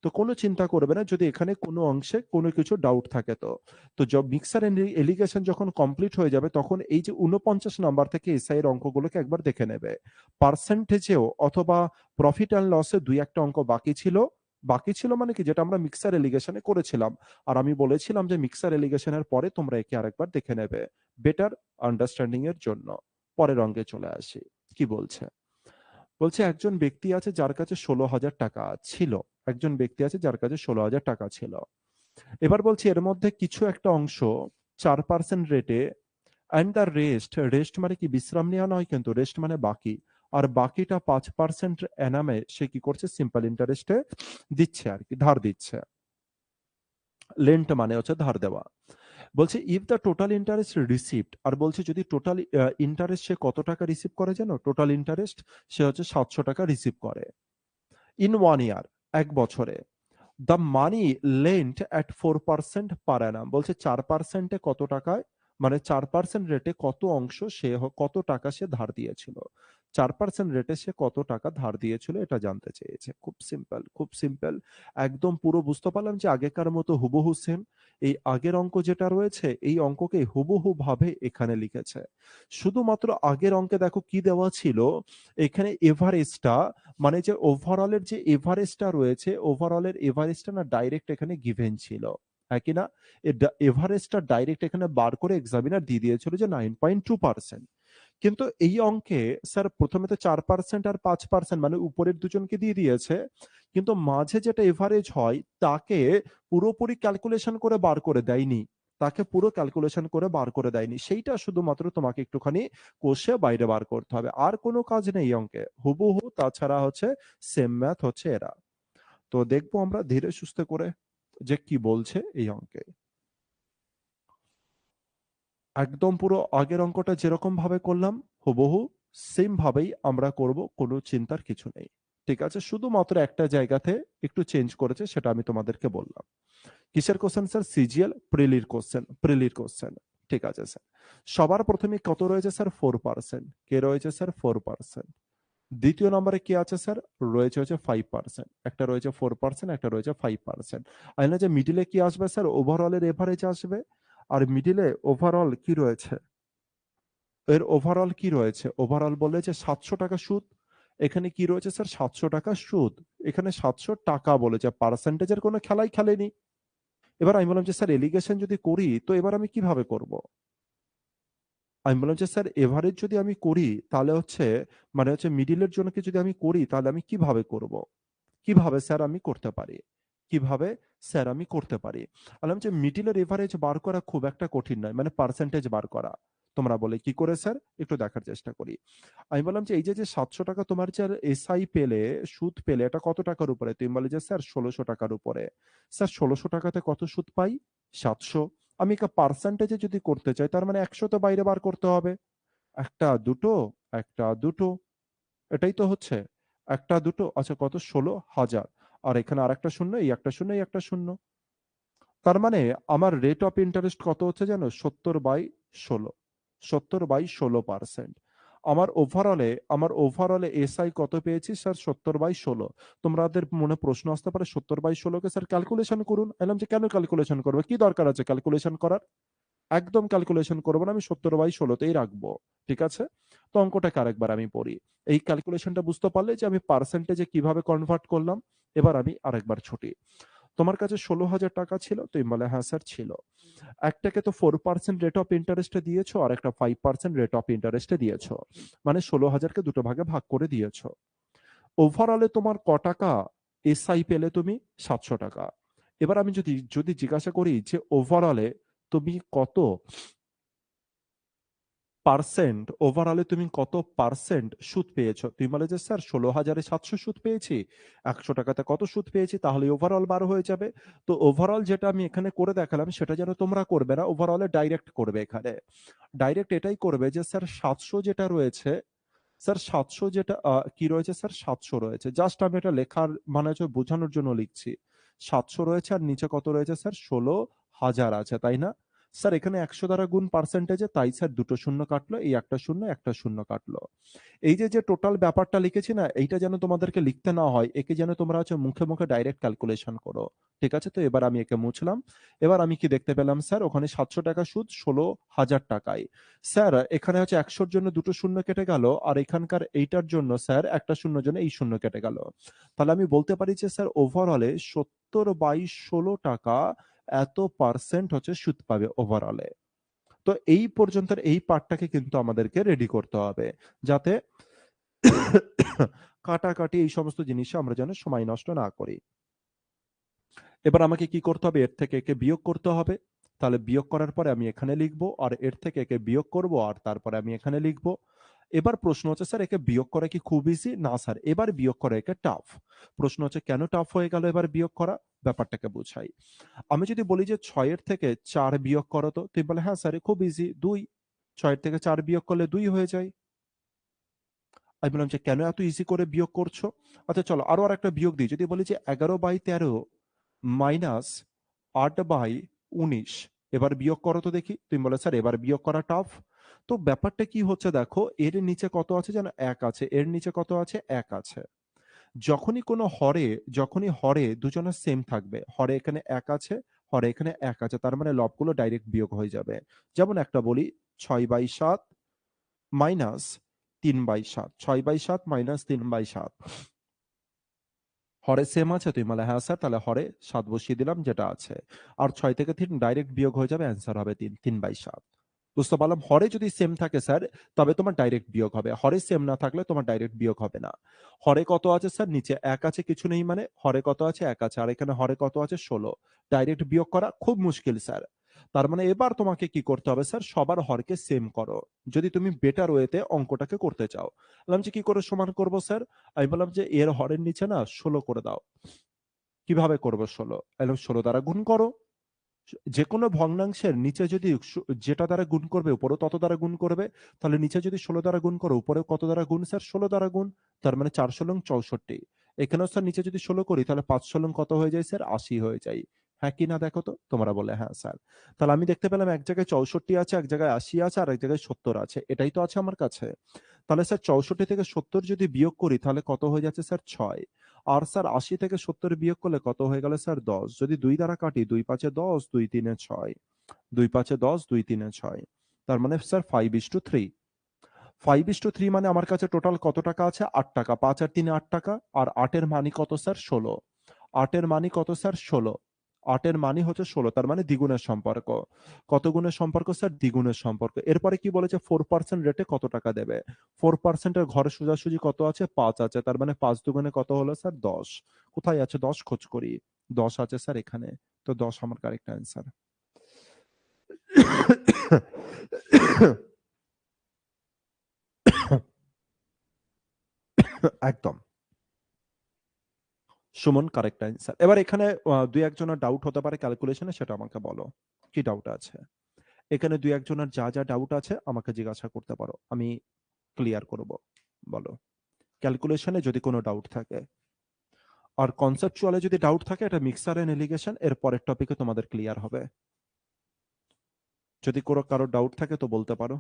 তো কোনো চিন্তা করবে না যদি এখানে কোনো অংশে কোনো কিছু ডাউট থাকে তো। তো মিক্সার এলিগেশন যখন কমপ্লিট হয়ে যাবে তখন এই যে ৪৯ নাম্বার থেকে এসআই এর অঙ্কগুলোকে একবার দেখে নেবে। পার্সেন্টেজেও অথবা প্রফিট অ্যান্ড লসে ২-১ টা অঙ্ক বাকি ছিল। বাকি ছিল মানে কি যেটা আমরা মিক্সার এলিগেশনে করেছিলাম। আর আমি বলেছিলাম যে মিক্সার এলিগেশনের পরে তোমরা একে আরেকবার দেখে নেবে। বেটার আন্ডারস্ট্যান্ডিং এর জন্য। পরের অঙ্কে চলে আসি। কি বলছে? বলছে একজন ব্যক্তি আছে যার কাছে ১৬,০০০ টাকা ছিল। একজন ব্যক্তি আছে যার কাছে ১৬,০০০ টাকা ছিল। এবার বলছি এর মধ্যে কিছু একটা অংশ ৪% রেটে অ্যান্ড দ্য রেস্ট মানে কি বিশ্রাম নেওয়া নয় কিন্তু রেস্ট মানে বাকি। আর বাকিটা ৫% এনামে সে কি করছে সিম্পল ইন্টারেস্টে দিচ্ছে আরকি, ধার দিচ্ছে। লেন্ট মানে হচ্ছে ধার দেওয়া। বলছে if the total interest received আর বলছে যদি টোটাল ইন্টারেস্ট সে কত টাকা রিসিভ করে জানো? টোটাল ইন্টারেস্ট সে হচ্ছে ৭০০ টাকা রিসিভ করে। ইন 1 ইয়ার ১ বছরে। দ্য মানি লেন্ট অ্যাট 4% পার অ্যানাম বলছে 4% এ কত টাকায় মানে 4% রেটে কত অংশ সে কত টাকা সে ধার দিয়েছিল। 4% রেটে সে কত টাকা ধার দিয়েছিল এটা জানতে চেয়েছে। খুব সিম্পল, খুব সিম্পল। একদম পুরো বুঝতে পারলাম যে আগেকার মতো হুবহু সেম। এই আগের অঙ্ক যেটা রয়েছে এই অঙ্ককে হুবহু ভাবে এখানে লিখেছে। শুধুমাত্র আগের অঙ্কে দেখো কি দেওয়া ছিল এখানে এভারেজটা মানে যে ওভারঅল এর যে এভারেজটা রয়েছে, ওভারঅল এর এভারেজটা না ডাইরেক্ট এখানে গিভেন ছিল। হ্যাঁ কি না? এভারেজটা ডাইরেক্ট এখানে বার করে এক্সামিনার দিয়ে দিয়েছিল যে 9.2%। কিন্তু এই অঙ্কে স্যার প্রথমে তো 4% আর 5% মানে উপরের দুজনকে দিয়ে দিয়েছে। কিন্তু মাঝে যেটা এভারেজ হয় তাকে পুরোপুরি ক্যালকুলেশন করে বার করে দেয়নি। তাকে পুরো ক্যালকুলেশন করে বার করে দেয়নি। সেইটা শুধুমাত্র তোমাকে একটুখানি কষে বাইরে বার করতে হবে। আর কোনো কাজ নেই এই অঙ্কে। হুবহু তাছাড়া হচ্ছে সেম ম্যাথ হচ্ছে এরা। তো দেখবো আমরা ধীরে সুস্থে করে যে কি বলছে এই অঙ্কে। একদম পুরো আগের অঙ্কটা যেরকম ভাবে করলাম হুবহু সেম ভাবেই আমরা করব, কোনো চিন্তার কিছু নেই। ঠিক আছে? শুধুমাত্র একটা জায়গাতে একটু চেঞ্জ করেছে সেটা আমি তোমাদেরকে বললাম। কিসের কোশ্চেন স্যার? সিজিএল প্রিলির কোশ্চেন, প্রিলির কোশ্চেন। ঠিক আছে স্যার। সবার প্রথমে কত রয়েছে স্যার? 4%। কে রয়েছে স্যার? 4%। দ্বিতীয় নম্বরে কি আছে স্যার? রয়েছে হচ্ছে 5%। একটা রয়েছে 4%, একটা রয়েছে 5%। আর না যে মিডলে কি আসবে স্যার? ওভারঅল এর এভারেজ আসবে। আর মিডলে ওভারঅল কি রয়েছে? এর ওভারঅল কি রয়েছে? ওভারঅল বললে যে ৭০০ টাকা সুদ। এখানে কি রয়েছে স্যার? ৭০০ টাকা সুদ। এখানে ৭০০ টাকা বলেছে। পার্সেন্টেজের কোনো খেলাই খেলেনি। এবার আমি বললাম যে স্যার এলিগেশন যদি করি তো এবার আমি কিভাবে করব? আমি বললাম যে স্যার এভারেজ যদি আমি করি তাহলে হচ্ছে মানে হচ্ছে মিডল এর জন্য কি যদি আমি করি তাহলে আমি কিভাবে করব? কিভাবে স্যার আমি করতে পারি? কিভাবে স্যার আমি করতে পারি? বললাম যে মিডল এর এভারেজ বার করা খুব একটা কঠিন নয়। মানে পার্সেন্টেজ বার করা। তোমরা বলে কি করে স্যার? একটু দেখার চেষ্টা করি। আমি বললাম যে এই যে ৭০০ টাকা তোমার যে এসআই পেলে, সুদ পেলে এটা কত টাকার উপরে? তুমি বলে যে স্যার ১৬০০ টাকার উপরে। স্যার ১৬০০ টাকাতে কত সুদ পাই? ৭০০। আমি পার্সেন্টেজে যদি করতে চাই তার মানে ১০০ তো বাইরে বার করতে হবে। ১ টা ২ টো, ১ টা ২ টো। এটাই তো হচ্ছে। ১ টা ২ টো আচ্ছা কত? ১৬,০০০। আর এখানে আরেকটা শূন্য, এই একটা শূন্য, এই একটা শূন্য। তার মানে আমার রেট অফ ইন্টারেস্ট কত হচ্ছে জানো? ৭০/১৬। ৭০/১৬%। আমার ওভারঅলে এসআই কত পেয়েছি স্যার? ৭০/১৬। তোমাদের মনে প্রশ্ন আসতে পারে ৭০/১৬ কে স্যার ক্যালকুলেশন করুন। আমি বললাম যে কেন ক্যালকুলেশন করব? কি দরকার আছে ক্যালকুলেশন করার? একদম ক্যালকুলেশন করব না। আমি ৭০/১৬ তেই রাখবো। ঠিক আছে? তো অঙ্কটাকে আরেকবার আমি পড়ি। এই ক্যালকুলেশনটা বুঝতে পারলে যে আমি পার্সেন্টেজে কিভাবে কনভার্ট করলাম। এবার আমি আরেকবার ছুটি। তো তোমার কাছে 16,000 টাকা ছিল? তুমি বলে হ্যাঁ স্যার ছিল। একটাকে তো 4% রেট অফ ইন্টারেস্টে দিয়েছো আর একটা 5% রেট অফ ইন্টারেস্টে দিয়েছো, মানে 16,000কে দুটো ভাগে ভাগ করে দিয়েছো। ওভারঅলে তোমার ক টাকা এসআই পেলে তুমি? 700 টাকা। এবার আমি যদি যদি জিজ্ঞাসা করি যে ওভারঅলে তুমি কত পার্সেন্ট, ওভারঅলে তুমি কত পার্সেন্ট সুদ পেয়েছো? তুমি বলে যে স্যার 16,700 সুদ পেয়েছি, 100 টাকাতে কত সুদ পেয়েছি, তাহলে ওভারঅল 12 হয়ে যাবে। তো ওভারঅল যেটা আমি এখানে করে দেখালাম সেটা যেন তোমরা করবে না, ওভারঅলে ডাইরেক্ট করবে। এখানে ডাইরেক্ট এটাই করবে যে স্যার 700 যেটা রয়েছে, স্যার 700 যেটা কি রয়েছে স্যার, 700 রয়েছে। জাস্ট আমি এটা লেখার মানে হচ্ছে বোঝানোর জন্য লিখছি। 700 রয়েছে আর নিচে কত রয়েছে স্যার, 16,000 আছে, তাই না? স্যার এখানে 100 দ্বারা গুণ পার্সেন্টেজে, তাই স্যার দুটো শূন্য কাটলো, এই একটা শূন্য একটা শূন্য কাটলো। এই যে যে টোটাল ব্যাপারটা লিখেছি না, এইটা যেন তোমাদেরকে লিখতে না হয়, একে যেন তোমরা হচ্ছে মুখে মুখে ডাইরেক্ট ক্যালকুলেশন করো। ঠিক আছে? তো এবার আমি একে মুছলাম। এবার আমি কি দেখতে পেলাম স্যার, ওখানে 700 টাকা সুদ 16,000 টাকায়। স্যার এখানে হচ্ছে 100 জন্য দুটো শূন্য কেটে গেল, আর এখানকার এইটার জন্য স্যার একটা শূন্যর জন্য এই শূন্য কেটে গেল। তাহলে আমি বলতে পারি যে স্যার ওভারঅলে 70/16 টাকা এত পার্সেন্ট হচ্ছে সুদ পাবে ওভারঅলে। তো এই পর্যন্ত এই পার্টটাকে কিন্তু আমাদেরকে রেডি করতে হবে, যাতে কাটাকাটি এই সমস্ত জিনিসে আমরা যেন সময় নষ্ট না করি। এবার আমাকে কি করতে হবে, এর থেকে একে বিয়োগ করতে হবে। তাহলে বিয়োগ করার পরে আমি এখানে লিখবো, আর এর থেকে একে বিয়োগ করব, আর তারপরে আমি এখানে লিখবো। এবার প্রশ্ন হচ্ছে স্যার একে বিয়োগ করা কি খুব ইজি? না স্যার, এবার বিয়োগ করা একে টাফ। প্রশ্ন হচ্ছে কেন টাফ হয়ে গেল এবার বিয়োগ করা? ব্যাপারটাকে বুঝাই। আমি যদি বলি যে 6 এর থেকে 4 বিয়োগ করো, তো তুমি বলে হ্যাঁ স্যার খুব ইজি, 2। 6 এর থেকে 4 বিয়োগ করলে 2 হয়ে যায়। আমি বললাম যে কেন এত ইজি করে বিয়োগ করছো? আচ্ছা চলো আরো একটা বিয়োগ দিই। যদি বলি যে 11/13 মাইনাস 8/19, এবার বিয়োগ করো তো দেখি। তুমি বলে স্যার এবার বিয়োগ করা টাফ। তো ব্যাপারটা কি হচ্ছে দেখো, এর নিচে কত আছে যেন, 1 আছে, এর নিচে কত আছে, 1 আছে। যখনই কোনো হরে, যখনই হরে দুজনের সেম থাকবে, হরে এখানে 1 আছে, হরে এখানে 1 আছে, তার মানে লবগুলো ডাইরেক্ট বিয়োগ হয়ে যাবে। যেমন একটা বলি, 6/7 মাইনাস 3/7, 6/7 মাইনাস 3/7। হরে সেম আছে? তুই বলে হ্যাঁ স্যার, তাহলে হরে 7 বসিয়ে দিলাম যেটা আছে। আর 6 থেকে 3 ডাইরেক্ট বিয়োগ হয়ে যাবে, অ্যান্সার হবে 3, 3/7। বুঝতে পারলাম? হরে যদি সেম থাকে স্যার, তবে তোমার ডাইরেক্ট বিয়োগ হবে। হরে সেম না থাকলে তোমার ডাইরেক্ট বিয়োগ হবে না। হরে কত আছে স্যার, নিচে 1 আছে, কিছু নেই, মানে হরে কত আছে, 1 আছে, আর এখানে হরে কত আছে, 16। ডাইরেক্ট বিয়োগ করা খুব মুশকিল স্যার। তার মানে এবার তোমাকে কি করতে হবে স্যার, সবার হরকে সেম করো, যদি তুমি বেটার ওয়েতে অঙ্কটাকে করতে চাও। বললাম যে কি করে সমান করব স্যার? আমি বললাম যে এর হরের নিচে না 16 করে দাও। কিভাবে করবো 16? 16 দ্বারা গুণ করো। যেকোনো ভগ্নাংশের নিচে যদি যেটা দ্বারা গুণ করবে উপরেও তত দ্বারা গুণ করবে। তাহলে নিচে যদি 16 দ্বারা গুণ করো, উপরেও কত দ্বারা গুণ স্যার, 16 দ্বারা গুণ। তার মানে 4 × 64। এখানেও স্যার নিচে যদি 16 করি, তাহলে 5 কত হয়ে যায় স্যার, 80 হয়ে যায়। হ্যাঁ কি না দেখো তো? তোমরা বলে হ্যাঁ স্যার। তাহলে আমি দেখতে পেলাম এক জায়গায় 64 আছে, এক জায়গায় 80 আছে, আর এক জায়গায় 70 আছে। এটাই তো আছে আমার কাছে। তাহলে স্যার 64 থেকে 70 যদি বিয়োগ করি, তাহলে কত হয়ে যাচ্ছে স্যার, 6। আর স্যার 80 থেকে 70 বিয়োগ করলে কত হয়ে গেল স্যার, 10। যদি 2 দ্বারা কাটি, 2 5 এ 10, 2 3 এ 6, 2 5 এ 10, 2 3 এ 6। তার মানে স্যার 5:3। 5:3 মানে আমার কাছে টোটাল কত টাকা আছে, 8 টাকা। 5 আর 3 8 টাকা। আর 8 এর মানি কত স্যার, 16। 8 এর মানি কত স্যার, 16। 8 এর মানি হচ্ছে 16, তার মানে দ্বিগুণের সম্পর্ক। কত গুণের সম্পর্ক স্যার, দ্বিগুণের সম্পর্ক। এরপরে কি বলেছে, 4% রেটে কত টাকা দেবে। 4% এর ঘরে সোজাসুজি কত আছে, 5 আছে, তার মানে 5 দুগুণে কত হলো স্যার, 10। কোথায় আছে 10, খোঁজ করি। 10 আছে স্যার এখানে। তো 10 আমার কারেক্ট অ্যান্সার। একদম সুমন, কারেক্ট অ্যান্সার। এবার এখানে দুই একজনের ডাউট হতে পারে ক্যালকুলেশনে, সেটা আমাকে বলো কি ডাউট আছে। এখানে দুই একজনের যা যা ডাউট আছে আমাকে জিজ্ঞাসা করতে পারো, আমি ক্লিয়ার করব। বলো ক্যালকুলেশনে যদি কোনো ডাউট থাকে। আর কনসেপচুয়ালে যদি ডাউট থাকে, এটা মিক্সার এন্ড এলিগেশন এর পরের টপিকে তোমাদের ক্লিয়ার হবে। যদি কোনো কারো ডাউট থাকে তো বলতে পারো।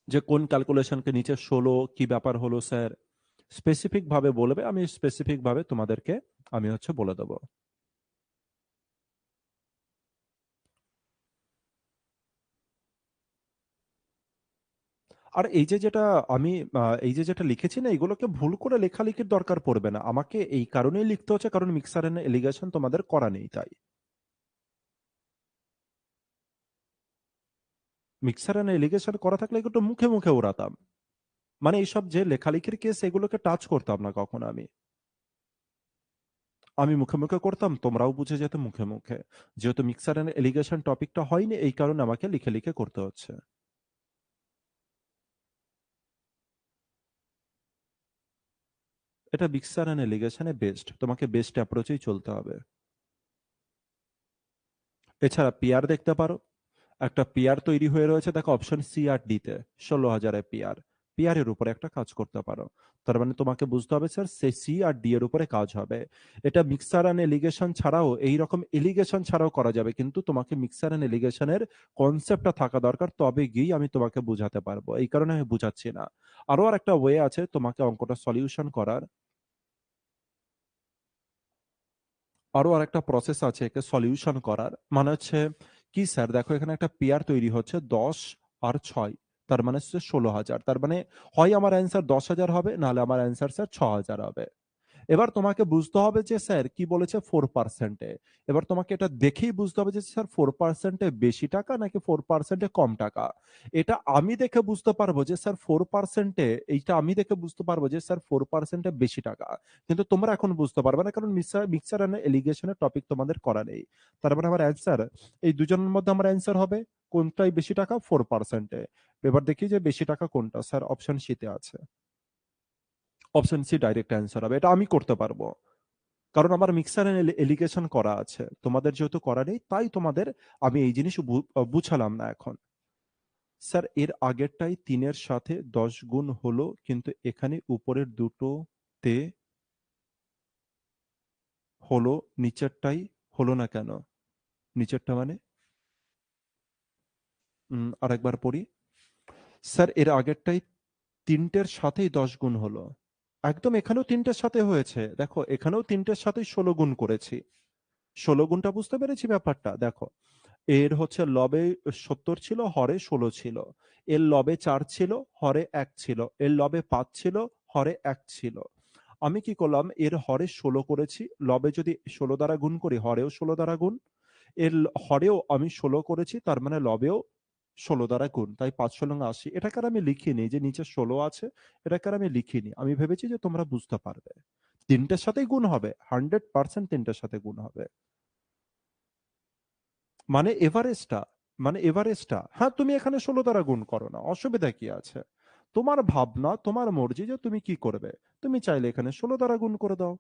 যে কোন ক্যালকুলেশনকে নিচে 16 কি ব্যাপার হলো স্যার, স্পেসিফিক ভাবে বলবে, আমি স্পেসিফিক ভাবে তোমাদেরকে আমি হচ্ছে বলে দেবো। আর এই যে যেটা লিখেছি না, এগুলোকে ভুল করে লেখালেখির দরকার পড়বে না। আমাকে এই কারণেই লিখতে হচ্ছে, কারণ মিক্সার এন্ড এলিগেশন তোমাদের করা নেই তাই। মিক্সার এন্ড এলিগেশন করা থাকলে একটু মুখে মুখে উড়াতাম। মানে এইসব যে লেখালেখির কেস, এগুলোকে টাচ করতাম না কখনো আমি। আমি মুখে মুখে করতাম, তোমরাও বুঝে যেতে মুখে মুখে। যেহেতু মিক্সার এন্ড এলিগেশন টপিকটা হয়নি, এই কারণে আমাকে লিখে লিখে করতে হচ্ছে। এটা মিক্সার এন্ড এলিগেশনে বেস্ট, তোমাকে বেস্ট অ্যাপ্রোচেই চলতে হবে। এছাড়া পিয়ার দেখতে পারো। একটা পিয়ার তৈরি হয়ে রয়েছে দেখো অপশন সি আর ডি তে, 16,000 পিয়ার। পিয়ারের উপরে একটা কাজ করতে পারো। তার মানে তোমাকে বুঝতে হবে স্যার সে সি আর ডি এর উপরে কাজ হবে। এটা মিক্সার অ্যান্ড এলিগেশন ছাড়াও, এইরকম এলিগেশন ছাড়াও করা যাবে, কিন্তু তোমাকে মিক্সার অ্যান্ড এলিগেশনের কনসেপ্টটা থাকা দরকার, তবে গিয়ে আমি তোমাকে বুঝাতে পারবো, এই কারণে আমি বুঝাচ্ছি না। আরো আর একটা ওয়ে আছে তোমাকে অঙ্কটা সলিউশন করার। আরো আরেকটা প্রসেস আছে একে সলিউশন করার, মানে হচ্ছে কি স্যার, দেখো এখানে একটা পেয়ার তৈরি হচ্ছে 10 আর 6, তার মানে হচ্ছে 16,000। তার মানে হয় আমার অ্যান্সার 10,000 হবে, নাহলে আমার অ্যান্সার স্যার 6,000 হবে। এবার তোমাকে বুঝতে হবে যে স্যার কি বলেছে 4%-এ। এবার তোমাকে এটা দেখেই বুঝতে হবে যে স্যার 4%-এ বেশি টাকা নাকি 4%-এ কম টাকা। এটা আমি দেখে বুঝতে পারবো যে স্যার 4%-এ, এইটা আমি দেখে বুঝতে পারবো যে স্যার 4%-এ বেশি টাকা। কিন্তু তোমরা এখন বুঝতে পারবে না, কারণ মিক্সার মিক্সার এন্ড এলিগেশনের টপিক তোমাদের করা নেই। তার মানে আমার অ্যান্সার, এই দুজনের মধ্যে আমার অ্যান্সার হবে কোনটাই বেশি টাকা, 4%-এ। এবার দেখি যে বেশি টাকা কোনটা, স্যার অপশন সিতে আছে। অপশন সি ডাইরেক্ট অ্যান্সার হবে, এটা আমি করতে পারবো। কারণ আমার মিক্সার এলিগেশন করা আছে, তোমাদের যেহেতু করা নেই তাই তোমাদের আমি এই জিনিস বুঝালাম না এখন। স্যার এর আগেরটাই 3-এর সাথে 10 গুণ হলো, কিন্তু এখানে উপরের দুটোতে হলো, নিচেরটাই হলো না কেন? নিচেরটা মানে আরেকবার পড়ি। স্যার এর আগেরটাই 3টের সাথেই 10 গুণ হলো। একদম এখানেও 3টের সাথে হয়েছে, দেখো এখানেও 3টের সাথেই 16 গুণ করেছি। 16 গুণটা বুঝতে পেরেছি ব্যাপারটা, দেখো। এর হচ্ছে লবে 70 ছিল, হরে 16 ছিল। এর লবে 4 ছিল, হরে 1 ছিল। এর লবে 5 ছিল, হরে 1 ছিল। আমি কি করলাম, এর হরে 16 করেছি, লবে যদি 16 দ্বারা গুণ করি, হরেও 16 দ্বারা গুণ। হরেও আমি 16 করেছি, তার মানে লবেও 16 দ্বারা গুণ, তাই 5 × 16 = 80। এটাকে আর আমি লিখিনি যে নিচে 16 আছে, এটাকে আর আমি লিখিনি, আমি ভেবেছি যে তোমরা বুঝতে পারবে। 3টের সাথেই গুণ হবে, 100% 3টের সাথে গুণ হবে। মানে এভারেজটা, হ্যাঁ তুমি এখানে 16 দ্বারা গুণ করো না, অসুবিধা কি আছে? তোমার ভাবনা, তোমার মর্জি যে তুমি কি করবে। তুমি চাইলে এখানে 16 দ্বারা গুণ করে দাও।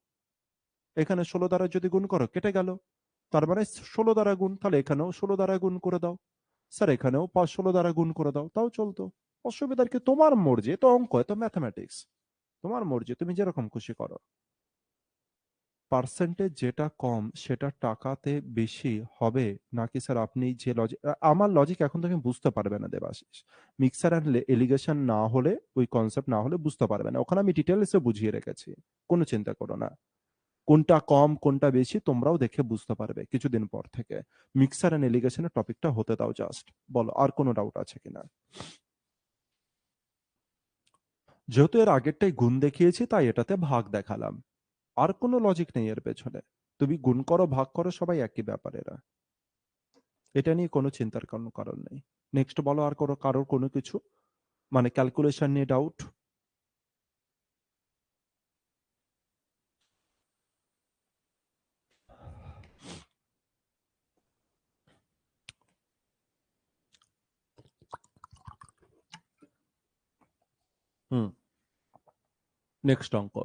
এখানে 16 দ্বারা যদি গুণ করো কেটে গেল, তার মানে 16 দ্বারা গুণ, তাহলে এখানেও 16 দ্বারা গুণ করে দাও। স্যার এখানেও 16 দ্বারা গুণ করে দাও, তাও চলতো। অসুবিধার কি, তোমার মর্জি, এ তো অঙ্ক, এ তো ম্যাথমেটিক্স। তোমার মর্জি, তুমি যেরকম খুশি করো। পার্সেন্টেজ যেটা কম সেটা টাকাতে বেশি হবে নাকি স্যার, আপনি যে লজিক, আমার লজিক এখন তুমি বুঝতে পারবে না দেবাশিস। মিক্সার অ্যান্ড এলিগেশন না হলে, ওই কনসেপ্ট না হলে বুঝতে পারবে না, ওখানে আমি ডিটেলসে বুঝিয়ে রেখেছি। কোনো চিন্তা করো না। কোনটা কম কোনটা বেশি তোমরাও দেখে বুঝতে পারবে কিছুদিন পর থেকে। মিক্সার অ্যান্ড এলিগেশনের টপিকটা হতে দাও জাস্ট। বলো আর কোনো ডাউট আছে কিনা? যেহেতু এর আগেরটাই গুণ দেখিয়েছি তাই এটাতে ভাগ দেখালাম। আর কোনো লজিক নেই এর পেছনে। তুমি গুণ করো ভাগ করো, সবাই একই ব্যাপার এরা। এটা নিয়ে কোনো চিন্তার কোনো কারণ নেই। নেক্সট বলো, আর কারোর কোনো কিছু, মানে ক্যালকুলেশন নিয়ে ডাউট? হুম, নেক্সট অঙ্ক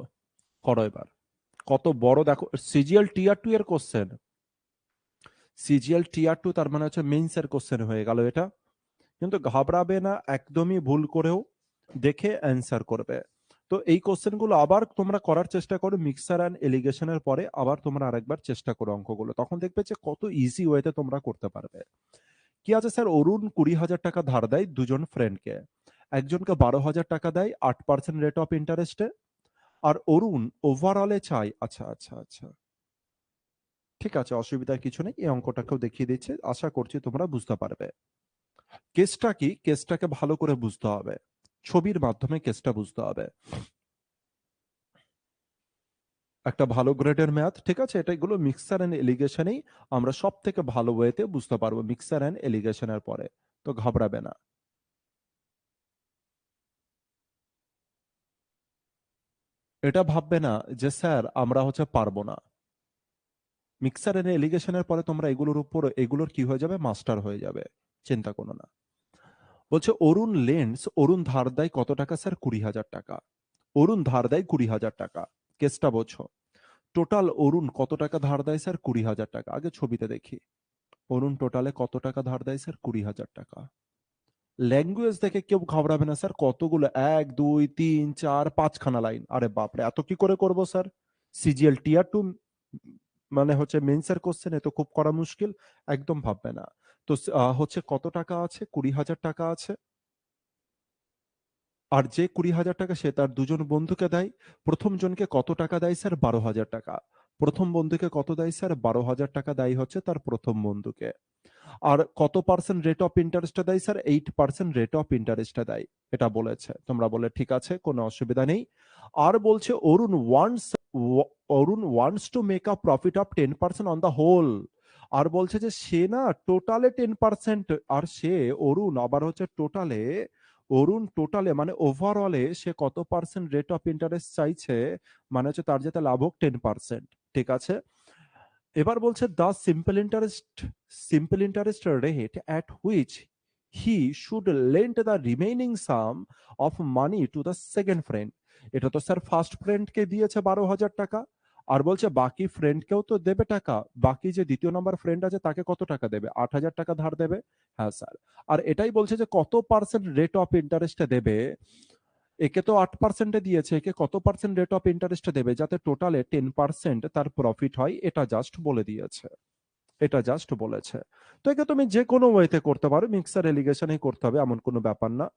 করো এবার। কত বড় দেখো, সিজিএল টিআর 2 এর কোশ্চেন। সিজিএল টিআর 2 তার মানে হচ্ছে মেইনস এর কোশ্চেন হয়ে গেল এটা। কিন্তু ঘাবড়াবে না একদমই, ভুল করেও দেখে অ্যান্সার করবে। তো এই কোশ্চেনগুলো আবার তোমরা করার চেষ্টা করো মিক্সার অ্যান্ড এলিগেশনের পরে, আবার তোমরা আরেকবার চেষ্টা করো অঙ্কগুলো, তখন দেখবে যে কত ইজি ওয়েতে তোমরা করতে পারবে। কি আছে স্যার, অরুণ 20,000 টাকা ধার দেয় দুজন ফ্রেন্ডকে। একজনকে 12,000 টাকা দেয় 8% রেট অফ ইন্টারেস্টে। আর অরুণ ওভারঅলে চাই, আচ্ছা আচ্ছা আচ্ছা, ঠিক আছে, অসুবিধার কিছু নেই, এই অঙ্কটাকেও দেখিয়ে দিচ্ছে, আশা করছি তোমরা বুঝতে পারবে। কেসটা কি, কেসটাকে ভালো করে বুঝতে হবে। ছবির মাধ্যমে কেসটা বুঝতে হবে। একটা ভালো গ্রেডের ম্যাথ, ঠিক আছে? এটা এগুলো মিক্সার এন্ড এলিগেশনেই আমরা সব থেকে ভালো ওয়েতে বুঝতে পারবো, মিক্সার এন্ড এলিগেশনের পরে। তো ঘাবড়াবে না। এটা ভাববে না যে স্যার আমরা হচ্ছে পারবো না। মিক্সার এন্ড এলিগেশনের পরে তোমরা এগুলোর উপর এগুলোর কি হয়ে যাবে, মাস্টার হয়ে যাবে। চিন্তা করো না। বলছে অরুণ ধার দেয় কত টাকা স্যার? 20,000 টাকা। অরুণ ধার দেয় 20,000 টাকা। কেসটা বোঝো। টোটাল অরুণ কত টাকা ধার দেয় স্যার? 20,000 টাকা। আগে ছবিতে দেখি। অরুণ টোটালে কত টাকা ধার দেয় স্যার? 20,000 টাকা। ল্যাঙ্গুয়েজ দেখে কেউ ঘাবড়াবে না স্যার, কতগুলো, 1 2 3 4 5 খানা লাইন। আরে বাপরে, এত কি করে করব স্যার? সিজিএল টিয়ার টু মানে হচ্ছে মেন্সের কোশ্চেন, এ তো খুব করা মুশকিল। একদম ভাববে না। তো হচ্ছে কত টাকা আছে? 20,000 টাকা আছে। আর যে 20,000 টাকা সে তার দুজন বন্ধুকে দেয়। প্রথম জনকে কত টাকা দেয় স্যার? 12,000 টাকা। প্রথম বন্ধুকে কত দেয় স্যার? 12,000 টাকা দেয় হচ্ছে তার প্রথম বন্ধুকে। আর কত পার্সেন্ট রেট অফ ইন্টারেস্টটা দেয় স্যার? 8% রেট অফ ইন্টারেস্টটা দেয়। এটা বলেছে। তোমরা বলে ঠিক আছে, কোনো অসুবিধা নেই। আর বলছে Arun wants to make a profit of 10% on the whole. আর বলছে যে সে না টোটালে 10%, আর সে অরুণ আবার হচ্ছে টোটালে মানে ওভারঅলে সে কত পার্সেন্ট রেট অফ ইন্টারেস্ট চাইছে, মানে হচ্ছে তার যাতে লাভ হোক 10%। ঠিক আছে। এবার বলছে the simple interest rate at which he should lend the remaining sum of money to the second friend. এটা তো স্যার ফার্স্ট ফ্রেন্ডকে দিয়েছে 12,000 টাকা। আর বলছে বাকি ফ্রেন্ডকেও তো দেবে টাকা। বাকি যে দ্বিতীয় নম্বর ফ্রেন্ড আছে তাকে কত টাকা দেবে? 8,000 টাকা ধার দেবে। হ্যাঁ স্যার। আর এটাই বলছে যে কত পার্সেন্ট রেট অফ ইন্টারেস্টে দেবে। একে তো 8%-এ দিয়েছে, একে কত পার্সেন্ট রেট অফ ইন্টারেস্টে দেবে যাতে টোটালে 10% তার প্রফিট হয়, এটা জাস্ট বলে দিয়েছে। এটা জাস্ট বলেছে। তো একে তুমি যে কোনো ওয়েতে করতে পারো, মিক্সার এলিগেশনেই করতে হবে এমন কোনো ব্যাপার না।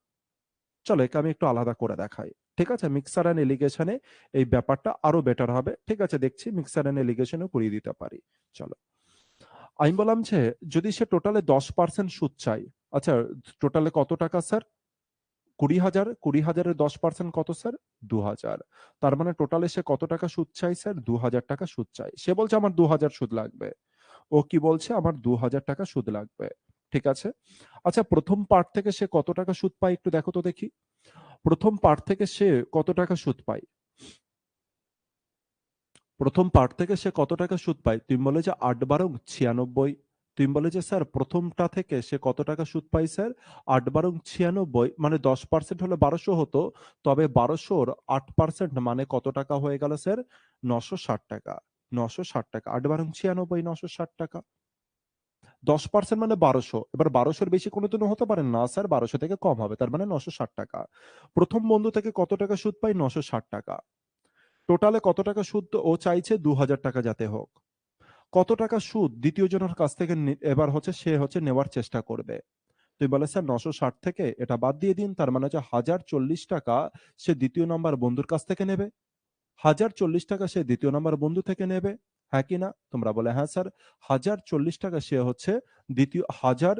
চলো একে আমি একটু আলাদা করে দেখাই। ঠিক আছে, মিক্সার অ্যান্ড এলিগেশনে এই ব্যাপারটা আরো বেটার হবে। ঠিক আছে, দেখছি মিক্সার অ্যান্ড এলিগেশনও করিয়ে দিতে পারি। চলো। আমি বললাম যে যদি সে টোটালে 10% সুদ চাই। আচ্ছা, টোটালে কত টাকা স্যার? 20,000। 20,000-এর 10% কত স্যার? 2,000। তার মানে টোটালে সে কত টাকা সুদ চাই স্যার? 2,000 টাকা সুদ চাই। সে বলছে আমার 2,000 সুদ লাগবে। ও কি বলছে? আমার 2,000 টাকা সুদ লাগবে। ঠিক আছে। আচ্ছা, প্রথম পার্ট থেকে সে কত টাকা সুদ পায় একটু দেখো তো দেখি। প্রথম পার্ট থেকে সে কত টাকা সুদ পায়? প্রথম পার্ট থেকে সে কত টাকা সুদ পায়? তুমি বলে যে 8 বারং 96। তুমি বলে যে স্যার প্রথমটা থেকে সে কত টাকা সুদ পায় স্যার? 8 বারং 96, মানে 10% হলে 1200 হতো। তবে 1200-র 8% মানে কত টাকা হয়ে গেল স্যার? 960 টাকা। 960 টাকা। 8 বারং 96, 960 টাকা। 10% মানে 1200। এবার 1200-র বেশি কোনোদিনও হতে পারে না স্যার, 1200 থেকে কম হবে, তার মানে 960 টাকা। প্রথম বন্ধু থেকে কত টাকা সুদ পাই? 960 টাকা। টোটালে কত টাকা সুদ ও চাইছে? 2,000 টাকা যাতে হোক। কত টাকা সুদ দ্বিতীয় জনের কাছ থেকে এবার হচ্ছে সে হচ্ছে নেওয়ার চেষ্টা করবে। তুই বলে স্যার 960 থেকে এটা বাদ দিয়ে দিন, তার মানে হচ্ছে 1,040 টাকা সে দ্বিতীয় নাম্বার বন্ধুর কাছ থেকে নেবে। 1,040 টাকা সে দ্বিতীয় নাম্বার বন্ধু থেকে নেবে। হ্যাঁ কি না? তোমরা বলে হ্যাঁ স্যার। 1,040 টাকা সে হচ্ছে দ্বিতীয় হাজার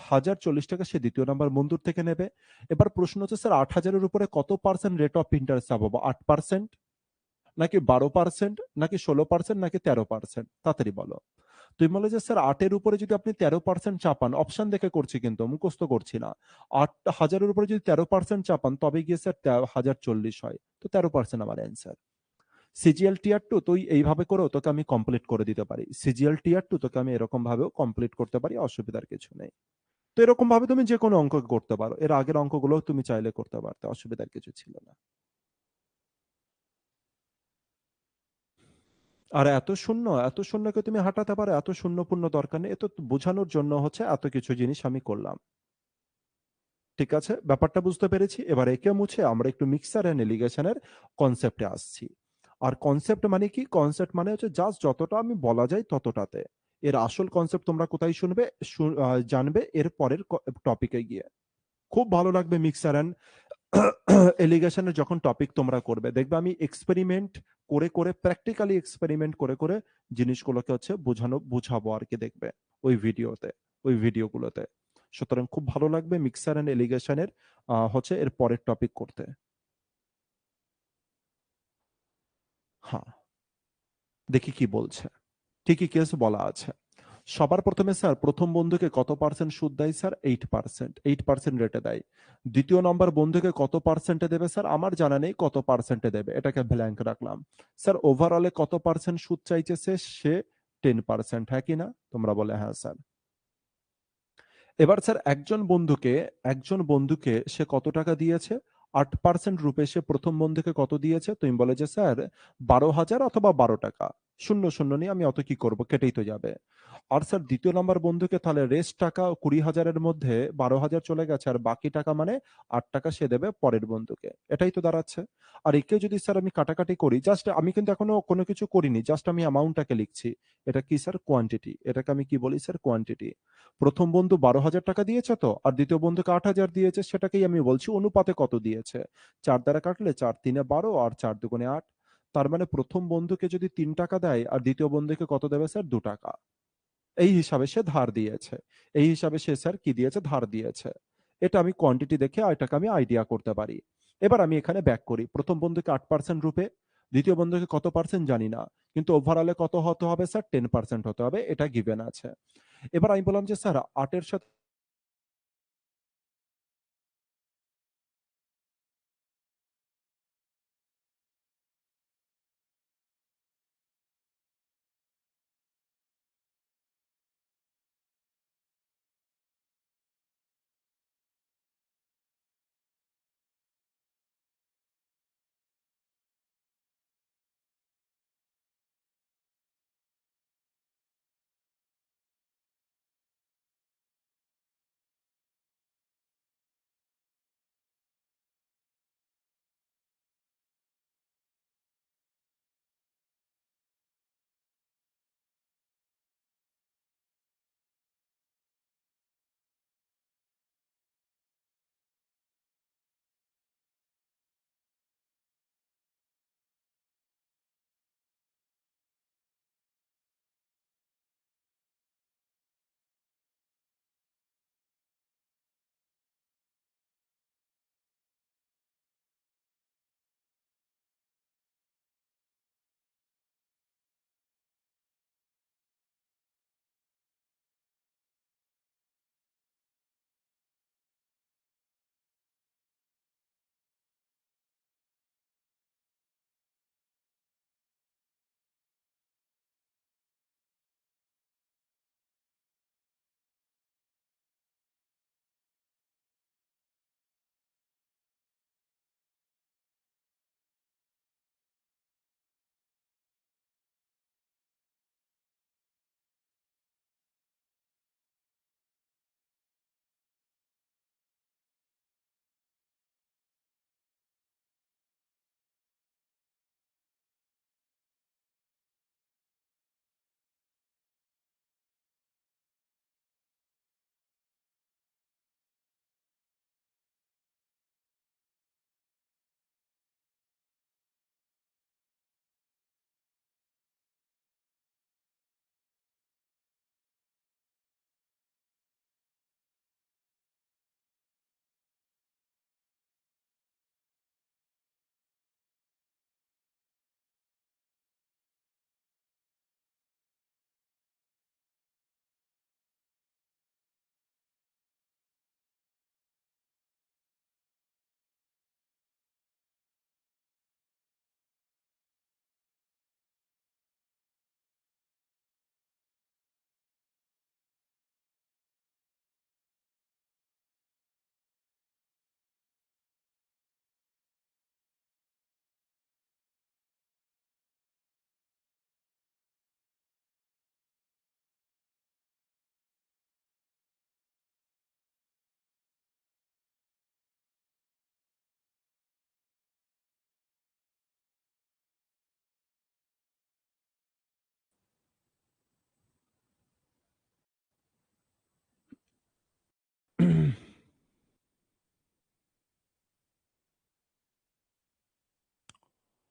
1,040 টাকা সে দ্বিতীয় নাম্বার বন্ধুর থেকে নেবে। এবার প্রশ্ন হচ্ছে স্যার 8,000-এর উপরে কত পার্সেন্ট রেট অফ ইন্টারেস্ট পাবো? 8%, নাকি 12%, নাকি 16%, নাকি 13%? তাড়াতাড়ি বলো। তুমি বলে যে স্যার 8-এর উপরে যদি আপনি 13% চাপান, অপশন দেখে করছি কিন্তু মুখস্থ করছি না। 8,000-এর উপরে যদি 13% চাপান তবে গিয়ে স্যার 1,040 হয়। তো 13% আমার অ্যান্সার। সিজিএল টিয়ার টু তুই এইভাবে করেও তোকে আমি কমপ্লিট করে দিতে পারি। সিজিএল টিয়ার টু তোকে আমি এরকম ভাবেও কমপ্লিট করতে পারি, অসুবিধার কিছু নেই। তো এরকম ভাবে তুমি যে কোনো অঙ্ক করতে পারো। এর আগের অঙ্কগুলো তুমি চাইলে করতে পারতে, অসুবিধার কিছু ছিল না। আর এত শূন্যকে তুমি হাঁটাতে পারো, এত শূন্য পূর্ণ দরকার নেই। এ তো বোঝানোর জন্য হচ্ছে এত কিছু জিনিস আমি করলাম। ঠিক আছে, ব্যাপারটা বুঝতে পেরেছি। এবার একে মুছে আমরা একটু মিক্সার এন্ড এলিগেশনের কনসেপ্টে আসছি। আর কনসেপ্ট মানে কি? কনসেপ্ট মানে হচ্ছে জাস্ট যতটা আমি বলা যায় ততটাতে। এর আসল কনসেপ্ট তোমরা কোথায় শুনবে? জানবে এর পরের টপিকে গিয়ে। খুব ভালো লাগবে মিক্সার এন্ড এলিগেশনের যখন টপিক তোমরা করবে, দেখবে আমি এক্সপেরিমেন্ট করে করে, প্র্যাকটিক্যালি এক্সপেরিমেন্ট করে করে জিনিসগুলোকে হচ্ছে বুঝাবো আর কি, দেখবে ওই ভিডিওগুলোতে। সুতরাং খুব ভালো লাগবে মিক্সার অ্যান্ড এলিগেশনের হচ্ছে এর পরের টপিক করতে। হ্যাঁ, দেখি কি বলছে। ঠিকই কেস বলা আছে। সবার প্রথমে স্যার প্রথম বন্ধুকে কত পার্সেন্ট সুদ দেয় স্যার? 8%, 8% রেটে দেয়। দ্বিতীয় নম্বর বন্ধুকে কত পার্সেন্টে দেবে স্যার? আমার জানা নেই কত পার্সেন্টে দেবে, এটাকে ব্ল্যাঙ্ক রাখলাম। স্যার ওভারঅলে কত পার্সেন্ট সুদ চাইছে সে? 10%, হ্যাঁ কি না? তোমরা বলে হ্যাঁ স্যার। এবার স্যার একজন বন্ধুকে সে কত টাকা দিয়েছে? 8% রূপে সে প্রথম বন্ধুকে কত দিয়েছে? তুমি বলে যে স্যার 12,000 অথবা 12 টাকা। শূন্য শূন্য নিয়ে আমি অত কি করব, কেটেই তো যাবে। আর স্যার দ্বিতীয় নাম্বার বন্ধুকে তাহলে রেস্ট টাকা 20,000-এর মধ্যে 12,000 চলে গেছে, আর বাকি টাকা মানে 8 টাকা সে দেবে পরের বন্ধুকে। এটাই তো দাঁড়াচ্ছে। আর একে যদি স্যার আমি কাটাকাটি করি, জাস্ট আমি কিন্তু এখনো কোনো কিছু করিনি, জাস্ট আমি অ্যামাউন্টটাকে লিখছি। এটা কি স্যার? কোয়ান্টিটি। এটাকে আমি কি বলি স্যার? কোয়ান্টিটি। প্রথম বন্ধু 12,000 টাকা দিয়েছে তো, আর দ্বিতীয় বন্ধুকে 8,000 দিয়েছে, সেটাকেই আমি বলছি অনুপাতে কত দিয়েছে। 4 দ্বারা কাটলে 4 তিনে 12 আর 4 দুগুণে 8। তার মানে প্রথম বন্ধুকে যদি 3 টাকা দেয় আর দ্বিতীয় বন্ধুকে কত দেবে স্যার? 2 টাকা। এই হিসাবে সে ধার দিয়েছে। এই হিসাবে সে স্যার কি দিয়েছে? ধার দিয়েছে। এটা আমি কোয়ান্টিটি দেখে এটাকে আমি আইডিয়া করতে পারি। এবার আমি এখানে ব্যাক করি। প্রথম বন্ধুকে 8% রূপে, দ্বিতীয় বন্ধুকে কত পার্সেন্ট জানি না। কিন্তু ওভারঅলে কত হতে হবে স্যার? 10% হতে হবে। এটা গিভেন আছে। এবার আমি বললাম যে স্যার 8 এর সাথে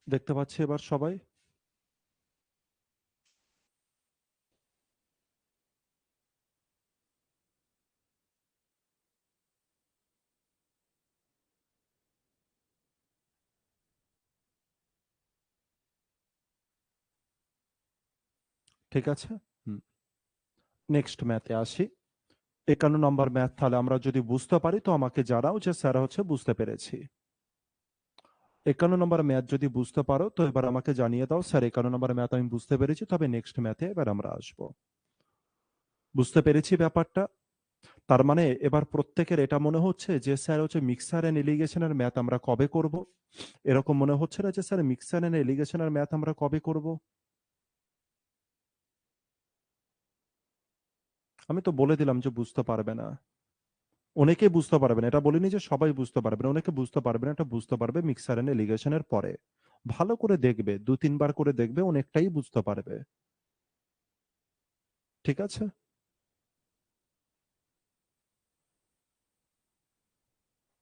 দেখতে পাচ্ছি এবার সবাই। ঠিক আছে? নেক্সট ম্যাথে আসি। 51 নম্বর ম্যাথ তাহলে আমরা যদি বুঝতে পারি তো আমাকে জানাও যে স্যার হচ্ছে বুঝতে পেরেছি। 51 নম্বর ম্যাথ যদি বুঝতে পারো তো এবার আমাকে জানিয়ে দাও স্যার 51 নম্বর ম্যাথ আমি বুঝতে পেরেছি, তবে নেক্সট ম্যাথে এবার আমরা আসব। বুঝতে পেরেছি ব্যাপারটা? তার মানে এবার প্রত্যেকের এটা মনে হচ্ছে যে স্যার হচ্ছে মিক্সার এন্ড এলিগেশনের ম্যাথ আমরা কবে করব? এরকম মনে হচ্ছে না যে স্যার মিক্সার এন্ড এলিগেশনের ম্যাথ আমরা কবে করব? আমি তো বলে দিলাম যে বুঝতে পারবে না। অনেকে বুঝতে পারবে না, এটা বলিনি যে সবাই বুঝতে পারবে না, অনেকে বুঝতে পারবে না, এটা বুঝতে পারবে মিক্সার এন্ড এলিগেশনের পরে। ভালো করে দেখবে, 2-3 বার করে দেখবে, অনেকটাই বুঝতে পারবে। ঠিক আছে?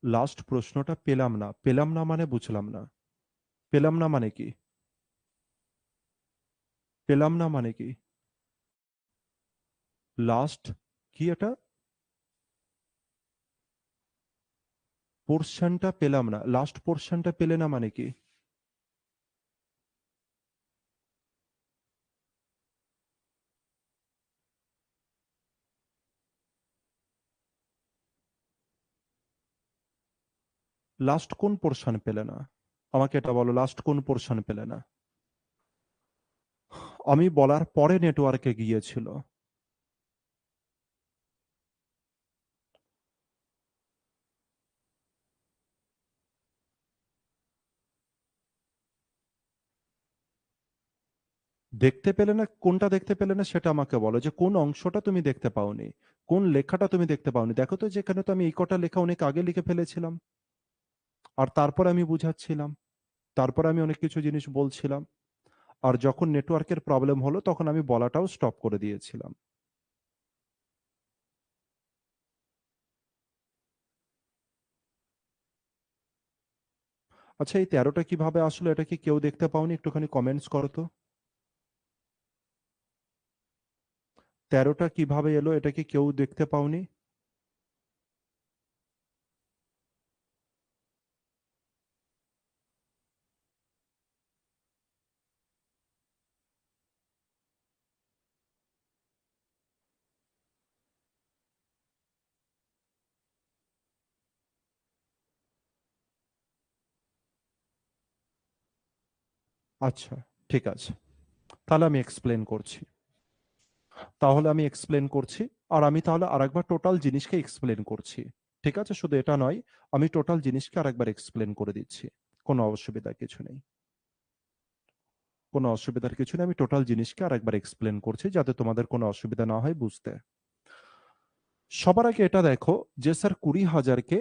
লাস্ট প্রশ্নটা পেলাম না। পেলাম না মানে বুঝলাম না। পেলাম না মানে কি? পেলাম না মানে কি? লাস্ট কি এটা? পোর্শনটা পেলাম না। লাস্ট পোর্শনটা পেলে না মানে কি? লাস্ট কোন পোর্শন পেলে না? আমাকে এটা বলো, লাস্ট কোন পোর্শন পেলে না? আমি বলার পরে নেটওয়ার্কে গিয়েছিল। দেখতে পেলে না, কোনটা দেখতে পেলে না সেটা আমাকে বলো, যে কোন অংশটা তুমি দেখতে পাওনি, কোন লেখাটা তুমি দেখতে পাওনি। দেখো তো যেখানে তো আমি এই কটা লেখা অনেক আগে লিখে ফেলেছিলাম, আর তারপর আমি বুঝাচ্ছিলাম, তারপর আমি অনেক কিছু জিনিস বলছিলাম, আর যখন নেটওয়ার্কের প্রবলেম হলো তখন আমি বলাটাও স্টপ করে দিয়েছিলাম। আচ্ছা, এই 13টা কিভাবে আসলো এটা কি কেউ দেখতে পাওনি? একটুখানি কমেন্টস করো তো। 13টা কিভাবে এলো এটা কি কেউ দেখতে পাওনি? আচ্ছা, ঠিক আছে, তাহলে আমি এক্সপ্লেন করছি। আর আমি তাহলে আরেকবার টোটাল জিনিসকে এক্সপ্লেন করছি। ঠিক আছে, শুধু এটা নয়, আমি টোটাল জিনিসকে আরেকবার এক্সপ্লেন করে দিচ্ছি। কোনো অসুবিধার কিছু নেই। কোনো অসুবিধার কিছু নেই, আমি টোটাল জিনিসকে আরেকবার এক্সপ্লেন করছি যাতে তোমাদের কোনো অসুবিধা না হয় বুঝতে। সবার আগে এটা দেখো যে স্যার 20,000কে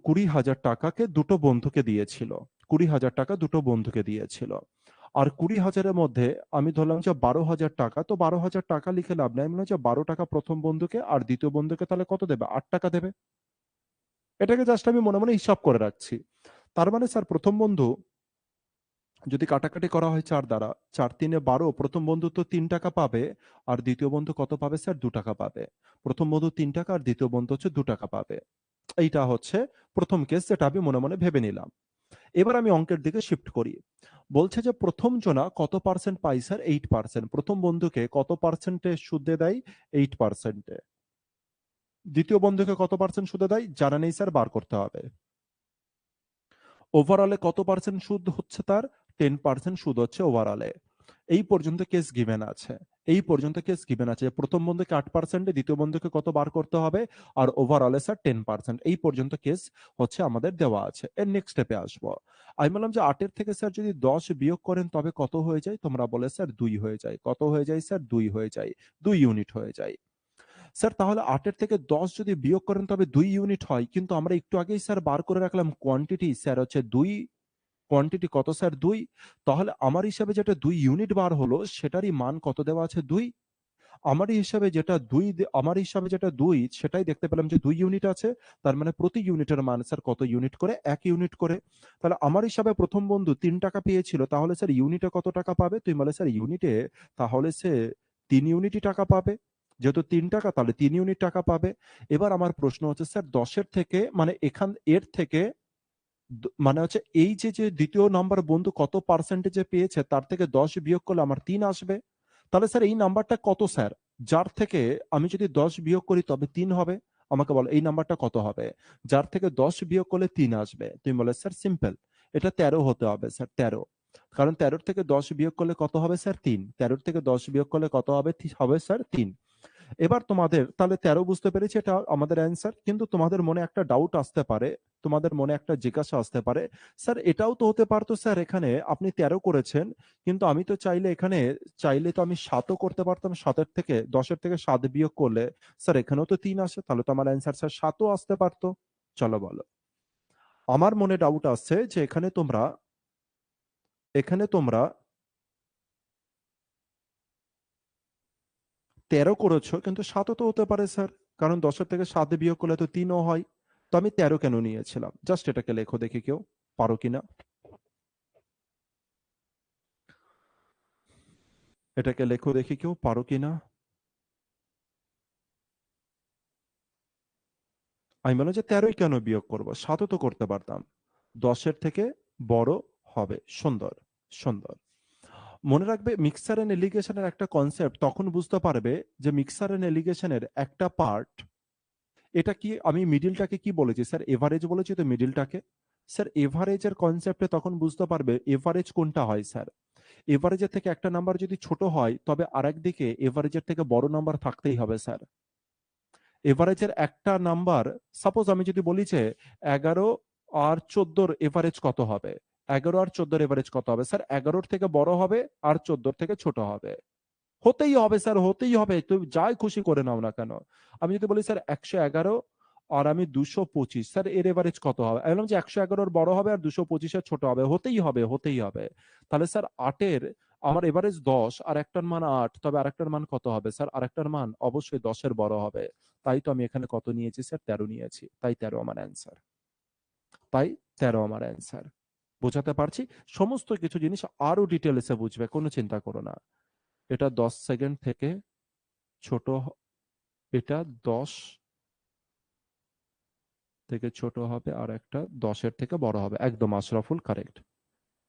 20,000 টাকাকে দুটো বন্ধুকে দিয়েছিল। 20,000 টাকা দুটো বন্ধুকে দিয়েছিল। আর 20,000-এর মধ্যে আমি ধরলাম যে 12,000 টাকা, তো 12,000 টাকা লিখে লাভ নেই, আমি বললাম যে 12 টাকা প্রথম বন্ধুকে, আর দ্বিতীয় বন্ধুকে তাহলে কত দেবে? 8 টাকা দেবে। এটাকে জাস্ট আমি মনে মনে হিসাব করে রাখছি। তার মানে স্যার প্রথম বন্ধু যদি কাটাকাটি করা হয় 4 দ্বারা, 4 × 3 = 12, প্রথম বন্ধু তো 3 টাকা পাবে, আর দ্বিতীয় বন্ধু কত পাবে স্যার? 2 টাকা পাবে। প্রথম বন্ধু 3 টাকা আর দ্বিতীয় বন্ধু হচ্ছে 2 টাকা পাবে। এইটা হচ্ছে প্রথম কেস, যেটা আমি মনে মনে ভেবে নিলাম। এবার আমি অঙ্কের দিকে শিফট করি। বলছে যে প্রথম জনা কত পার্সেন্ট পাই স্যার? 8%। প্রথম বন্ধুকে কত পার্সেন্টে সুদে দেয়? 8%-এ। দ্বিতীয় বন্ধুকে কত পার্সেন্ট সুদে দেয়? জানা নেই স্যার, বার করতে হবে। ওভারঅলে কত পার্সেন্ট সুদ হচ্ছে তার? 10% সুদ হচ্ছে ওভারঅলে। এই পর্যন্ত কেস গিভেন আছে। এই পর্যন্ত কেস গিভেন আছে, প্রথম বন্ধুকে 8%, দ্বিতীয় বন্ধুকে কত বার করতে হবে, আর ওভারঅলে স্যার 10%। এই পর্যন্ত কেস হচ্ছে আমাদের দেওয়া আছে। এর নেক্সট স্টেপে আসবো। আমি বললাম যে 8-এর থেকে স্যার যদি 10 বিয়োগ করেন তবে কত হয়ে যায়? তোমরা বলে স্যার 2 হয়ে যায়। কত হয়ে যায় স্যার? 2 হয়ে যায়। 2 ইউনিট হয়ে যায়। স্যার তাহলে 8-এর থেকে 10 যদি বিয়োগ করেন তবে 2 ইউনিট হয়, কিন্তু আমরা একটু আগেই স্যার বার করে রাখলাম কোয়ান্টিটি স্যার হচ্ছে 2। কোয়ান্টিটি কত স্যার? 2। তাহলে আমার হিসাবে যেটা 2 ইউনিট বার হলো সেটারই মান কত দেওয়া আছে? 2। আমার হিসাবে যেটা 2 সেটাই দেখতে পেলাম যে 2 ইউনিট আছে। তার মানে প্রতি ইউনিটের মান স্যার কত ইউনিট করে? 1 ইউনিট করে। তাহলে আমার হিসাবে প্রথম বন্ধু 3 টাকা পেয়েছিল, তাহলে স্যার ইউনিটে কত টাকা পাবে? তুমি বলে স্যার ইউনিটে তাহলে সে 3 ইউনিটই টাকা পাবে। যেহেতু 3 টাকা তাহলে 3 ইউনিট টাকা পাবে। এবার আমার প্রশ্ন হচ্ছে স্যার 10 এর থেকে মানে এর থেকে মানে হচ্ছে এই যে দ্বিতীয় নাম্বার বন্ধু কত পার্সেন্টেজে পেয়েছে তার থেকে 10 বিয়োগ করলে আমার 3 আসবে। তাহলে স্যার এই নাম্বারটা কত স্যার? যার থেকে আমি যদি 10 বিয়োগ করি তবে 3 হবে। আমাকে বলো এই নাম্বারটা কত হবে? যার থেকে 10 বিয়োগ করলে 3 আসবে। তুমি বলে স্যার সিম্পল, এটা 13 হতে হবে স্যার, 13। কারণ 13 থেকে 10 বিয়োগ করলে কত হবে স্যার? 3। 13 থেকে 10 বিয়োগ করলে কত হবে? হবে স্যার 3। এবার তোমাদের তাহলে 13 বুঝতে পেরেছি, এটা আমাদের অ্যান্সার। কিন্তু তোমাদের মনে একটা ডাউট আসতে পারে, তোমাদের মনে একটা জিজ্ঞাসা আসতে পারে, স্যার এটাও তো হতে পারতো স্যার, এখানে আপনি 13 করেছেন, কিন্তু আমি তো চাইলে এখানে চাইলে তো আমি 7ও করতে পারতাম। 7-এর থেকে 10-এর থেকে 7 বিয়োগ করলে স্যার এখানেও তো 3 আসে, তাহলে তো আমার অ্যান্সার স্যার 7ও আসতে পারতো। চলো বলো। আমার মনে ডাউট আসছে যে এখানে তোমরা 13 করেছো, কিন্তু 7ও তো হতে পারে স্যার, কারণ 10-এর থেকে 7 বিয়োগ করলে তো 3ও হয়। তো আমি 13 কেন নিয়েছিলাম? জাস্ট এটাকে লেখো দেখি কেউ পারো কিনা। এটাকে লেখো দেখি কেউ পারো কিনা। আমি বললাম যে 13ই কেন বিয়োগ করবো, 7ও তো করতে পারতাম। 10-এর থেকে বড় হবে। সুন্দর, সুন্দর। মনে রাখবে মিক্সার এন্ড এলিগেশনের একটা কনসেপ্ট তখন বুঝতে পারবে যে মিক্সার এন্ড এলিগেশনের একটা পার্ট, এটা কি আমি মিডিলটাকে কি বলেছি স্যার? এভারেজ বলেছি তো মিডিলটাকে। স্যার এভারেজের কনসেপ্টে তখন বুঝতে পারবে এভারেজ কোনটা হয় স্যার। এভারেজের থেকে একটা নাম্বার যদি ছোট হয় তবে আরেক দিকে এভারেজের থেকে বড় নাম্বার থাকতেই হবে স্যার। এভারেজের একটা নাম্বার, সাপোজ আমি যদি বলি যে 11 আর 14-র এভারেজ কত হবে? 11 আর 14-র এভারেজ কত হবে স্যার? 11-র থেকে বড় হবে আর 14-র থেকে ছোট হবে। হতেই হবে স্যার, হতেই হবে, তুমি যাই খুশি করে নাও না কেন। আমি যদি বলি স্যার 111 আর আমি 225, স্যার এর এভারেজ কত হবে? আমি বললাম যে 111-র বড় হবে আর 225-এর ছোট হবে, হতেই হবে, হতেই হবে। তাহলে স্যার 8-এর আমার এভারেজ 10 আর একটার মান 8, তবে আরেকটার মান কত হবে স্যার? আরেকটার মান অবশ্যই 10-এর বড় হবে। তাই তো আমি এখানে কত নিয়েছি স্যার? 13 নিয়েছি, তাই 13 আমার অ্যান্সার। তাই 13 আমার অ্যান্সার। বোঝাতে পারছি? সমস্ত কিছু জিনিস আরো ডিটেলসে বুঝবে, কোনো চিন্তা করো না। এটা 10 সেকেন্ড থেকে ছোট, এটা 10 থেকে ছোট হবে আর একটা 10-এর থেকে বড় হবে। একদম আশরাফুল কারেক্ট।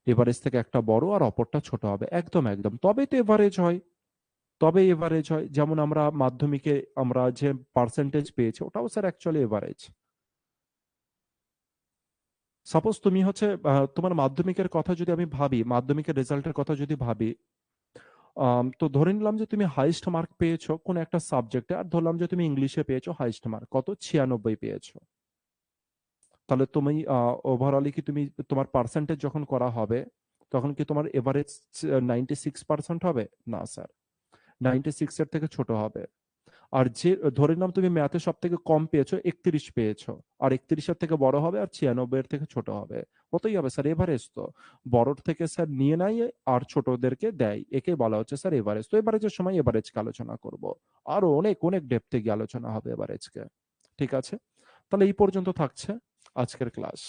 এভারেজ থেকে একটা বড় আর অপরটা ছোট হবে, একদম একদম, তবেই তো এভারেজ হয়। তবে এভারেজ হয়, যেমন আমরা মাধ্যমিকে আমরা যে পার্সেন্টেজ পেয়েছি ওটাও স্যার অ্যাকচুয়ালি এভারেজ। সাপোজ তুমি হচ্ছে তোমার মাধ্যমিকের কথা যদি আমি ভাবি, মাধ্যমিকের রেজাল্টের কথা যদি ভাবি, তো ধরে নিলাম যে তুমি হাইস্ট মার্ক পেয়েছো কোন একটা সাবজেক্টে, আর ধরলাম যে তুমি ইংলিশে পেয়েছো হাইস্ট মার্ক কত, 96 পেয়েছো। তাহলে তুমি ওভারঅলি কি তুমি তোমার পার্সেন্টেজ যখন করা হবে তখন কি তোমার এভারেজ 96% হবে? না স্যার, 96-এর থেকে ছোট হবে। আর যে ধরে নাও তুমি ম্যাথে সব থেকে কম পেয়েছো, 31 পেয়েছো, আর 31-এর থেকে বড় হবে আর 96-এর থেকে ছোট হবে। হতেই হবে স্যার, এভারেজ তো। বড়র থেকে স্যার নিয়ে নেয় আর ছোটদেরকে দেয়, একে বলা হচ্ছে স্যার এভারেজ। তো এভারেজের সময় এভারেজকে আলোচনা করব, আরো অনেক অনেক ডেপথে গিয়ে আলোচনা হবে এভারেজকে। ঠিক আছে, তাহলে এই পর্যন্ত থাকছে আজকের ক্লাস।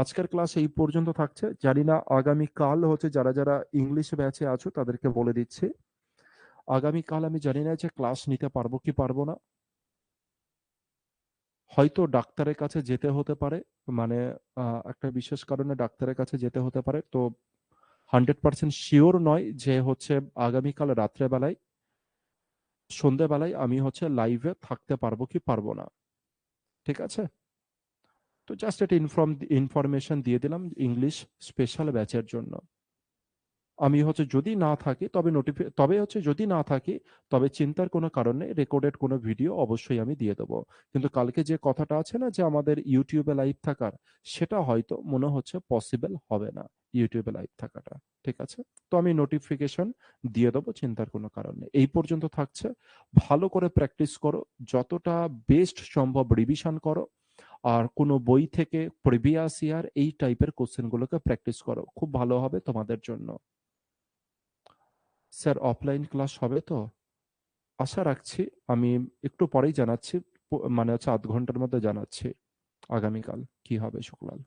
আজকের ক্লাস এই পর্যন্ত থাকছে। জানি না আগামী কাল হচ্ছে যারা যারা ইংলিশ ব্যাচে আছো তাদেরকে বলে দিচ্ছি, আগামী কাল আমি জানি না যে ক্লাস নিতে পারবো কি পারবো না। হয়তো ডাক্তারের কাছে যেতে হতে পারে, মানে একটা বিশেষ কারণে ডাক্তারের কাছে যেতে হতে পারে। তো 100% শিওর নয় যে হচ্ছে আগামীকাল রাত্রেবেলায় সন্ধ্যেবেলায় আমি হচ্ছে লাইভে থাকতে পারবো কি পারবো না। ঠিক আছে, তো জাস্ট একটা ইনফরমেশন দিয়ে দিলাম ইংলিশ স্পেশাল ব্যাচের জন্য। আমি হচ্ছে যদি না থাকি তবে তবে হচ্ছে যদি না থাকি তবে চিন্তার কোনো কারণে রেকর্ডেড কোনো ভিডিও অবশ্যই আমি দিয়ে দেবো। কিন্তু কালকে যে কথাটা আছে না যে আমাদের ইউটিউবে লাইভ থাকার, সেটা হয়তো মনে হচ্ছে পসিবল হবে না ইউটিউবে লাইভ থাকাটা। ঠিক আছে, তো আমি নোটিফিকেশন দিয়ে দেবো, চিন্তার কোনো কারণ নেই। এই পর্যন্ত থাকছে। ভালো করে প্র্যাকটিস করো, যতটা বেস্ট সম্ভব রিভিশন করো, আর কোনো বই থেকে প্রিভিয়াস ইয়ার এই টাইপের কোশ্চেনগুলোকে প্র্যাকটিস করো, খুব ভালো হবে তোমাদের জন্য। স্যার অফলাইন ক্লাস হবে তো? আশা রাখছি। আমি একটু পরেই জানাচ্ছি, মানে হচ্ছে 0.5 ঘন্টার মধ্যে জানাচ্ছি আগামীকাল কি হবে শুক্লাল।